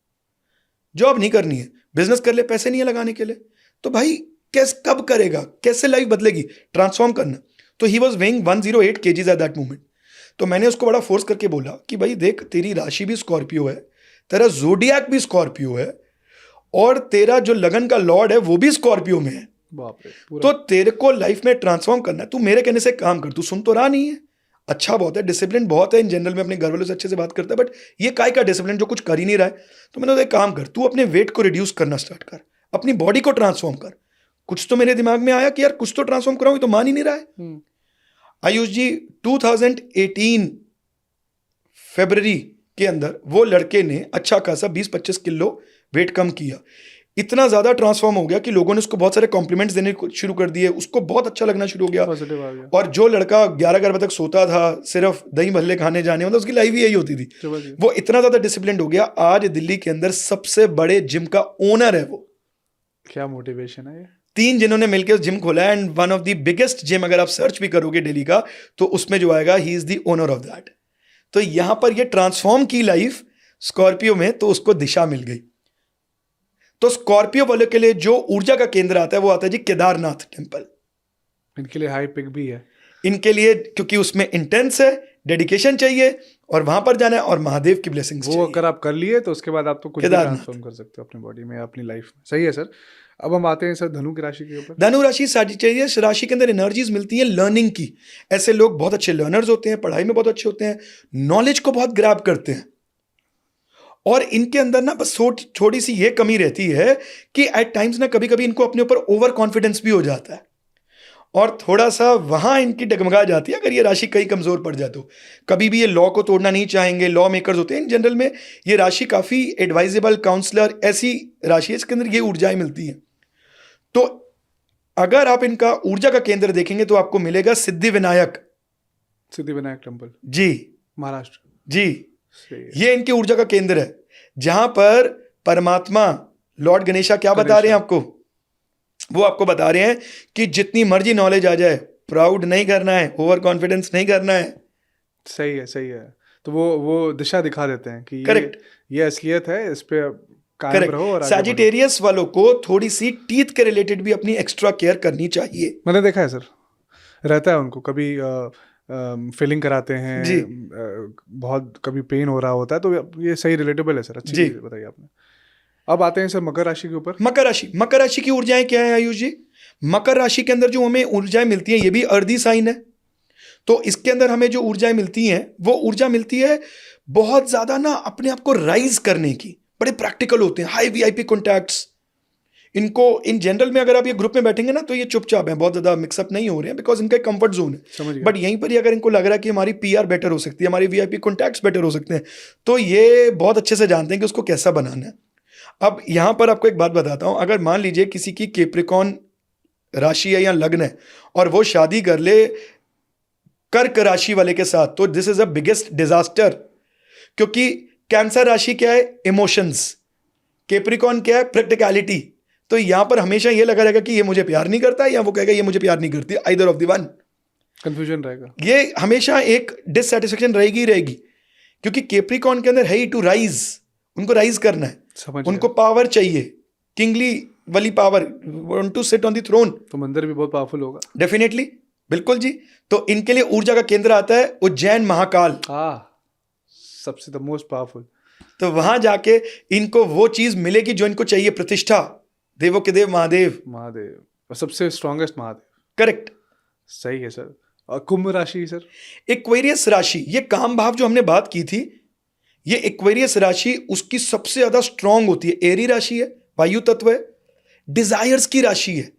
जॉब नहीं करनी है, बिजनेस कर ले, पैसे नहीं है लगाने के लिए। तो भाई कैसे, कब करेगा, कैसे लाइफ बदलेगी? ट्रांसफॉर्म करना। तो he was weighing 108 kgs at that moment. तो मैंने उसको बड़ा फोर्स करके बोला कि भाई देख, तेरी राशि भी स्कॉर्पियो है, तेरा जोडियाक भी स्कॉर्पियो है और तेरा जो लगन का लॉर्ड है वो भी स्कॉर्पियो में है। बाप रे। तो तेरे को लाइफ में ट्रांसफॉर्म करना है, तू मेरे कहने से काम कर। तू सुन तो रहा नहीं है, अच्छा बहुत है, डिसिप्लिन बहुत है, इन जनरल में अपने घर वालों से अच्छे से बात करता है, बट ये काय का डिसिप्लिन जो कुछ कर ही नहीं रहा है। तो मैंने एक काम कर, तू अपने वेट को रिड्यूस करना स्टार्ट कर, अपनी बॉडी को ट्रांसफॉर्म कर। कुछ तो मेरे दिमाग में आया कि यार कुछ तो ट्रांसफॉर्म कराऊं, तो मान ही नहीं रहा है। आयुष जी 2018 फरवरी के अंदर वो लड़के ने अच्छा खासा 20-25 किलो वेट कम किया। इतना ज्यादा ट्रांसफॉर्म हो गया कि लोगों ने उसको बहुत सारे कॉम्प्लीमेंट्स देने शुरू कर दिए, उसको बहुत अच्छा लगना शुरू हो गया। पॉजिटिव आ गया। और जो लड़का 11 बजे तक सोता था, सिर्फ दही भल्ले खाने जाने, मतलब उसकी लाइफ ही यही होती थी, वो इतना ज्यादा डिसिप्लिन हो गया, आज दिल्ली के अंदर सबसे बड़े जिम का ओनर है वो। क्या मोटिवेशन है ये। 3 जिन्होंने मिलकर उस जिम खोला है, and one of the biggest gym, अगर आप सर्च भी करोगे दिल्ली का तो उसमें जो आएगा he is the owner of that. तो यहां पर ये ट्रांसफॉर्म की लाइफ स्कॉर्पियो में, तो उसको दिशा मिल गई। तो स्कॉर्पियो वाले के लिए जो ऊर्जा का केंद्र आता है वो आता है जी केदारनाथ टेम्पल। इनके लिए हाई पिक भी है। इनके लिए क्योंकि उसमें इंटेंस है, डेडिकेशन चाहिए और वहां पर जाना है और महादेव की ब्लेसिंग्स वो अगर आप कर लिए तो उसके बाद आप तो कुछ भी ट्रांसफॉर्म कर सकते हो अपनी बॉडी में, अपनी लाइफ में। सही है सर। अब हम आते हैं सर धनु की राशि के ऊपर। धनु राशि सजिटेरियस राशि के अंदर एनर्जीज मिलती है लर्निंग की। ऐसे लोग बहुत अच्छे लर्नर्स होते हैं, पढ़ाई में बहुत अच्छे होते हैं, नॉलेज को बहुत ग्रैब करते हैं। और इनके अंदर ना बस थोड़ी सी ये कमी रहती है कि एट टाइम्स ना कभी कभी इनको अपने ऊपर ओवर कॉन्फिडेंस भी हो जाता है और थोड़ा सा वहां इनकी डगमगा जाती है अगर ये राशि कहीं कमजोर पड़ जाए तो। कभी भी ये लॉ को तोड़ना नहीं चाहेंगे, लॉ मेकर्स होते हैं इन जनरल में। ये राशि काफी एडवाइजेबल, काउंसलर, ऐसी राशि है इसके अंदर ये ऊर्जाएं मिलती हैं। तो अगर आप इनका ऊर्जा का केंद्र देखेंगे तो आपको मिलेगा सिद्धिविनायक। सिद्धिविनायक टेम्पल जी, महाराष्ट्र जी, ये इनकी ऊर्जा का केंद्र है जहां पर परमात्मा लॉर्ड गणेशा क्या बता रहे हैं आपको? वो आपको बता रहे हैं कि जितनी मर्जी नॉलेज आ जाए, प्राउड नहीं करना है, ओवर कॉन्फिडेंस नहीं करना है। सही है, सही है। तो वो दिशा दिखा देते हैं कि Correct. ये असलियत है, इस पे कायम करेक्ट। रहो और आगे बढ़ो। सैजिटेरियस वालों को थोड़ी सी टीथ के रिलेटेड भी अपनी एक्स्ट्रा केयर करनी चाहिए। मैंने देखा है सर, रहता है उनको, कभी फीलिंग कराते हैं जी। बहुत, कभी पेन हो रहा होता है, तो ये सही रिलेटेबल है सर, अच्छी जी। चीज़ बताई आपने। अब आते हैं सर मकर राशि के ऊपर। मकर राशि की ऊर्जाएं क्या है आयुष जी? मकर राशि के अंदर जो हमें ऊर्जाएं मिलती हैं, ये भी अर्धी साइन है। तो इसके अंदर हमें जो ऊर्जाएं मिलती हैं, वो ऊर्जा मिलती है बहुत ज्यादा ना अपने आप को राइज करने की। बड़े प्रैक्टिकल होते हैं, हाई वीआईपी कॉन्टैक्ट्स। इनको इन जनरल में अगर आप ये ग्रुप में बैठेंगे ना, तो ये चुपचाप हैं, बहुत ज्यादा मिक्सअप नहीं हो रहे हैं, बिकॉज इनका कंफर्ट जोन है। समझ गया। बट यहीं पर ही अगर इनको लग रहा है कि हमारी पीआर बेटर हो सकती है, हमारी वीआईपी कॉन्टैक्ट्स बेटर हो सकते हैं, तो ये बहुत अच्छे से जानते हैं कि उसको कैसा बनाना है। अब यहां पर आपको एक बात बताता हूं, अगर मान लीजिए किसी की कैप्रिकॉर्न राशि है या लग्न है और वो शादी कर ले कर्क राशि वाले के साथ, तो this is a biggest disaster. क्योंकि कैंसर राशि क्या है? इमोशंस। कैप्रिकॉर्न क्या है? प्रैक्टिकलिटी। तो यहां पर हमेशा ये लगा रहेगा कि ये मुझे प्यार नहीं करता है, या वो कहेगा ये मुझे प्यार नहीं करती, either of the one. Confusion रहेगा, ये हमेशा एक डिससेटिस्फेक्शन रहेगी ही रहेगी, क्योंकि कैप्रिकॉर्न के अंदर है ही टू राइज, उनको राइज करना है, समझ उनको गया। पावर चाहिए, किंगली वाली power, want to sit on the throne. तो मंदिर भी बहुत पावरफुल होगा। डेफिनेटली, बिल्कुल जी। तो इनके लिए ऊर्जा का केंद्र आता है उज्जैन महाकाल। सबसे द मोस्ट पावरफुल। तो वहां जाके इनको वो चीज मिलेगी जो इनको चाहिए, प्रतिष्ठा, देवों के देव महादेव। महादेव, और सबसे स्ट्रॉन्गेस्ट महादेव। करेक्ट। सही है सर। और कुंभ राशि सर? एक्वेरियस राशि, ये काम भाव जो हमने बात की थी, ये एक्वेरियस राशि उसकी सबसे ज्यादा स्ट्रांग होती है। एरी राशि है, वायु तत्व है, डिजायर्स की राशि है,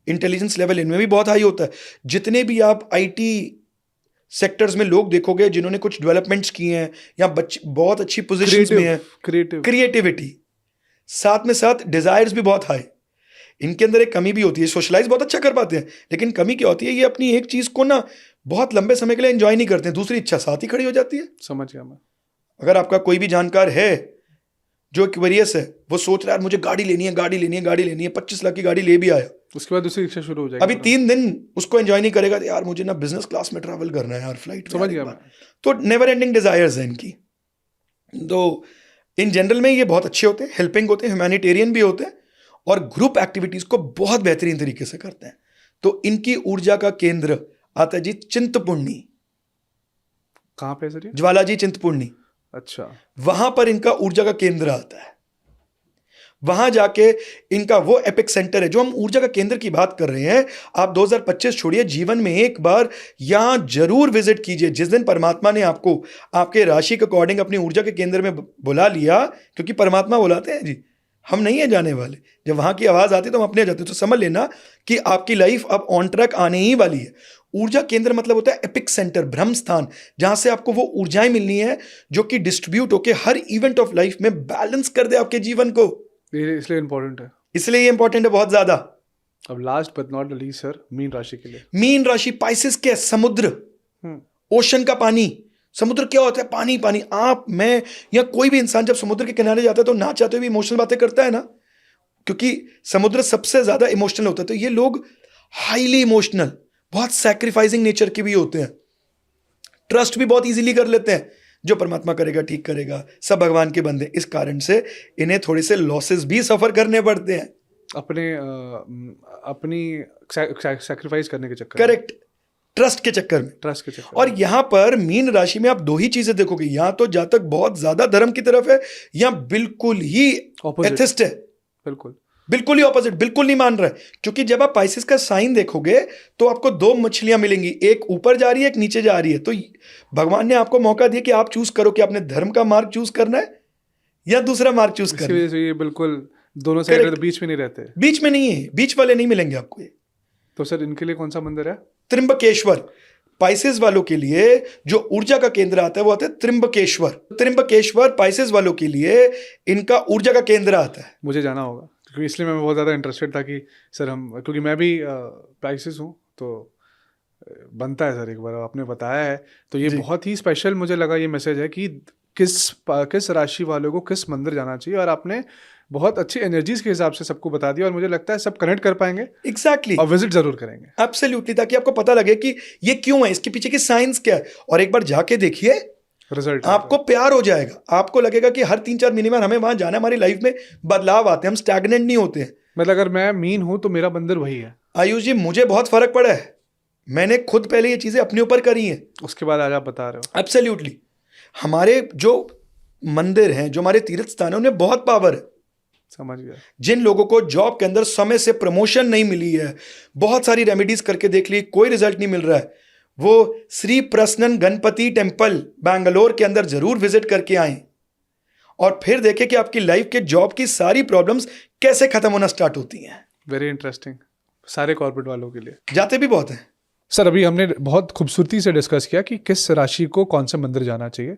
इंटेलिजेंस लेवल इनमें भी बहुत हाई होता है। जितने भी आप आईटी सेक्टर्स में लोग देखोगे जिन्होंने कुछ डेवलपमेंट्स किए हैं या बच्चे बहुत अच्छी पोजीशंस में हैं, क्रिएटिविटी, साथ में साथ डिजायर्स भी बहुत हाई। इनके अंदर एक कमी भी होती है, सोशलाइज बहुत अच्छा कर पाते हैं, लेकिन कमी क्या होती है, ये अपनी एक चीज को ना बहुत लंबे समय के लिए एंजॉय नहीं करते हैं, दूसरी इच्छा साथ ही खड़ी हो जाती है। समझ गया मैं। अगर आपका कोई भी जानकार है जो एक्वेरियस है, वो सोच रहा है मुझे गाड़ी लेनी है, गाड़ी लेनी है, गाड़ी लेनी है, 25 लाख की गाड़ी ले भी आया, उसके बाद दूसरी इच्छा शुरू हो जाएगी। अभी 3 दिन उसको एंजॉय नहीं करेगा, तो यार मुझे ना बिजनेस क्लास में ट्रैवल करना है यार, फ्लाइट में। समझ गया मैं। तो नेवर एंडिंग डिजायर्स हैं इनकी। तो इन जनरल में ये बहुत अच्छे होते हैं, हेल्पिंग होते हैं, ह्यूमैनिटेरियन भी होते हैं, और ग्रुप एक्टिविटीज को बहुत बेहतरीन तरीके से करते हैं। तो इनकी ऊर्जा का केंद्र आता है जी चिंतपूर्णी। कहाँ पे सर ये? ज्वालाजी चिंतपूर्णी, अच्छा। वहां पर इनका ऊर्जा का केंद्र आता है। वहां जाके इनका वो एपिक सेंटर है। जो हम ऊर्जा का केंद्र की बात कर रहे हैं, आप 2025 छोड़िए, जीवन में एक बार यहां जरूर विजिट कीजिए। जिस दिन परमात्मा ने आपको आपके राशि के अकॉर्डिंग अपनी ऊर्जा के केंद्र में बुला लिया, क्योंकि परमात्मा बुलाते हैं जी, हम नहीं है जाने वाले। जब वहां की आवाज आती है तो हम अपने जाते हैं। तो समझ लेना कि आपकी लाइफ अब ऑन ट्रैक आने ही वाली है। ऊर्जा केंद्र मतलब होता है एपिक सेंटर, ब्रह्म स्थान, जहां से आपको वो ऊर्जाएं मिलनी है जो कि डिस्ट्रीब्यूट होकर हर इवेंट ऑफ लाइफ में बैलेंस कर दे आपके जीवन को। ये इसलिए इंपॉर्टेंट है। इसलिए ये इंपॉर्टेंट है बहुत ज्यादा। अब last but not the least sir, mean राशि के लिए। मीन राशि पाइसेस के समुद्र, ओशन का पानी। समुद्र क्या होता है? पानी। पानी। आप, मैं या कोई भी इंसान जब समुद्र के किनारे जाता है तो ना चाहते हुए भी इमोशनल बातें करता है ना, क्योंकि समुद्र सबसे ज्यादा इमोशनल होता है। तो ये लोग हाईली इमोशनल, बहुत सैक्रिफाइसिंग नेचर के भी होते हैं। ट्रस्ट भी बहुत इजीली कर लेते हैं, जो परमात्मा करेगा ठीक करेगा, सब भगवान के बंदे। इस कारण से इन्हें थोड़े से लॉसेस भी सफर करने पड़ते हैं अपनी सैक्रिफाइस करने के चक्कर। करेक्ट, ट्रस्ट के चक्कर में। ट्रस्ट के चक्कर। और यहां पर मीन राशि में आप दो ही चीजें देखोगे, या तो जातक बहुत ज्यादा धर्म की तरफ है, या बिल्कुल ही एथिस्ट है। बिल्कुल ही ऑपोजिट, बिल्कुल नहीं मान रहा है। क्योंकि जब आप पाइसेस का साइन देखोगे तो आपको 2 मछलियां मिलेंगी, एक ऊपर जा रही है, एक नीचे जा रही है। तो भगवान ने आपको मौका दिया कि आप चूज करो कि आपने धर्म का मार्ग चूज करना है या दूसरा मार्ग चूज करना है। ये बिल्कुल दोनों साइड बीच में नहीं रहते। बीच में नहीं है, बीच वाले नहीं मिलेंगे आपको ये। तो सर इनके लिए कौन सा मंदिर है? त्रिंबकेश्वर। पाइसेस वालों के लिए जो ऊर्जा का केंद्र आता है वो आता है त्रिंबकेश्वर। त्रिंबकेश्वर पाइसेस वालों के लिए इनका ऊर्जा का केंद्र आता है। मुझे जाना होगा, क्योंकि इसलिए मैं बहुत ज़्यादा इंटरेस्टेड था कि सर हम, क्योंकि मैं भी पाइसेस हूँ, तो बनता है सर एक बार, आपने बताया है तो ये बहुत ही स्पेशल मुझे लगा। ये मैसेज है कि किस राशि वालों को किस मंदिर जाना चाहिए, और आपने बहुत अच्छी एनर्जीज के हिसाब से सबको बता दिया और मुझे लगता है सब कनेक्ट कर पाएंगे एग्जैक्टली और विजिट जरूर करेंगे। एब्सोल्युटली, ताकि आपको पता लगे कि ये क्यों है, इसके पीछे की साइंस क्या है, और एक बार जाके देखिए रिजल्ट आपको प्यार हो जाएगा। आपको लगेगा कि हर 3-4 महीने में हमें वहां जाना, हमारी लाइफ में बदलाव आते हैं, हम स्टैग्नेंट नहीं होते हैं। मतलब अगर मैं मीन हूं तो मेरा बंदर वही है। आयुष जी, मुझे बहुत फर्क पड़ा है, मैंने खुद पहले ये चीजें अपने ऊपर करी हैं। उसके बाद आज आप बता रहे हो। एब्सोल्युटली, हमारे जो मंदिर हैं, जो हमारे तीर्थ स्थान हैं, उनमें बहुत पावर है। समझ गया। जिन लोगों को जॉब के अंदर समय से प्रमोशन नहीं मिली है, बहुत सारी रेमेडीज करके देख ली, कोई रिजल्ट नहीं मिल रहा है, वो श्री प्रसन्न गणपति टेम्पल बैंगलोर के अंदर जरूर विजिट करके आए और फिर देखें कि आपकी लाइफ के जॉब की सारी प्रॉब्लम्स कैसे खत्म होना स्टार्ट होती हैं। वेरी इंटरेस्टिंग, सारे कॉर्पोरेट वालों के लिए। जाते भी बहुत हैं। सर अभी हमने बहुत खूबसूरती से डिस्कस किया कि किस राशि को कौन से मंदिर जाना चाहिए,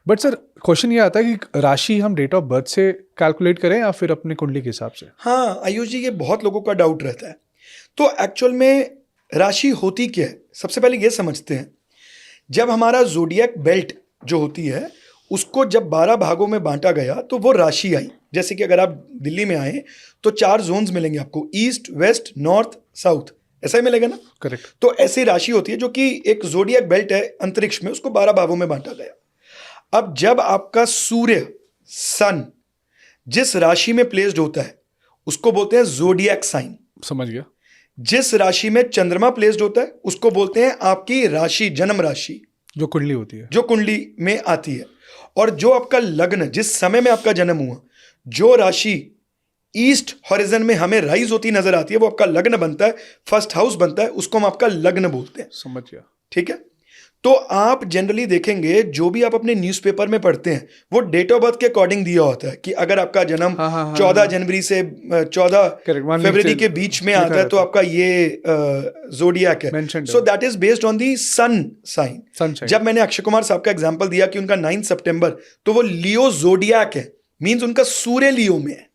बट सर क्वेश्चन ये आता है कि राशि हम डेट ऑफ बर्थ से कैलकुलेट करें या फिर अपने कुंडली के हिसाब से? हाँ आयुष जी, ये बहुत लोगों का डाउट रहता है। तो एक्चुअल में राशि होती क्या है, सबसे पहले ये समझते हैं। जब हमारा ज़ोडिएक बेल्ट जो होती है, उसको जब 12 भागों में बांटा गया तो वो राशि आई। जैसे कि अगर आप दिल्ली में आए तो 4 जोन्स मिलेंगे आपको, ईस्ट, वेस्ट, नॉर्थ, साउथ, ऐसा ही मिलेगा ना? करेक्ट। तो ऐसी राशि होती है जो कि एक ज़ोडिएक बेल्ट है अंतरिक्ष में, उसको 12 भागों में बांटा गया। अब जब आपका सूर्य, सन, जिस राशि में प्लेस्ड होता है उसको बोलते हैं ज़ोडिएक साइन। समझ गया। जिस राशि में चंद्रमा प्लेस्ड होता है उसको बोलते हैं आपकी राशि, जन्म राशि, जो कुंडली होती है, जो कुंडली में आती है। और जो आपका लग्न, जिस समय में आपका जन्म हुआ, जो राशि ईस्ट हॉरिजन में हमें राइज होती नजर आती है, वो आपका लग्न बनता है, फर्स्ट हाउस बनता है, उसको हम आपका लग्न बोलते हैं। समझ गया। ठीक है। तो आप जनरली देखेंगे जो भी आप अपने न्यूज़पेपर में पढ़ते हैं वो डेट ऑफ बर्थ के अकॉर्डिंग दिया होता है कि अगर आपका जन्म 14 जनवरी से 14 फरवरी के बीच में आता है तो आपका ये ज़ोडिएक है। So that is based on the sun sign. जब मैंने अक्षय कुमार साहब का एग्जांपल दिया कि उनका 9 सितंबर, तो वो लियो ज़ोडिएक है, मींस उनका सूर्य लियो में है।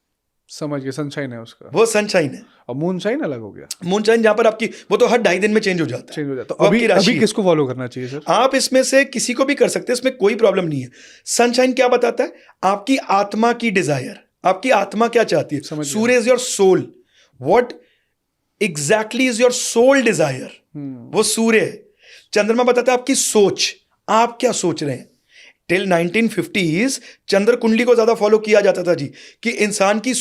समझ गया, सनशाइन है उसका, वो सनशाइन है। और मूनशाइन अलग हो गया। मूनशाइन जहां पर आपकी, वो तो हर 2.5 दिन में चेंज हो जाता है। तो अभी किसको फॉलो करना चाहिए सर? आप इसमें से किसी को भी कर सकते हैं, इसमें कोई प्रॉब्लम नहीं है। सनशाइन क्या बताता है? आपकी आत्मा की डिजायर, आपकी आत्मा क्या चाहती है। Surya is your soul, what exactly is your soul desire, वो सूर्य है। चंद्रमा बताता है आपकी सोच, आप क्या सोच रहे हैं। टिल 1950s चंद्र कुंडली को ज्यादा फॉलो किया जाता था जी, कि इंसान की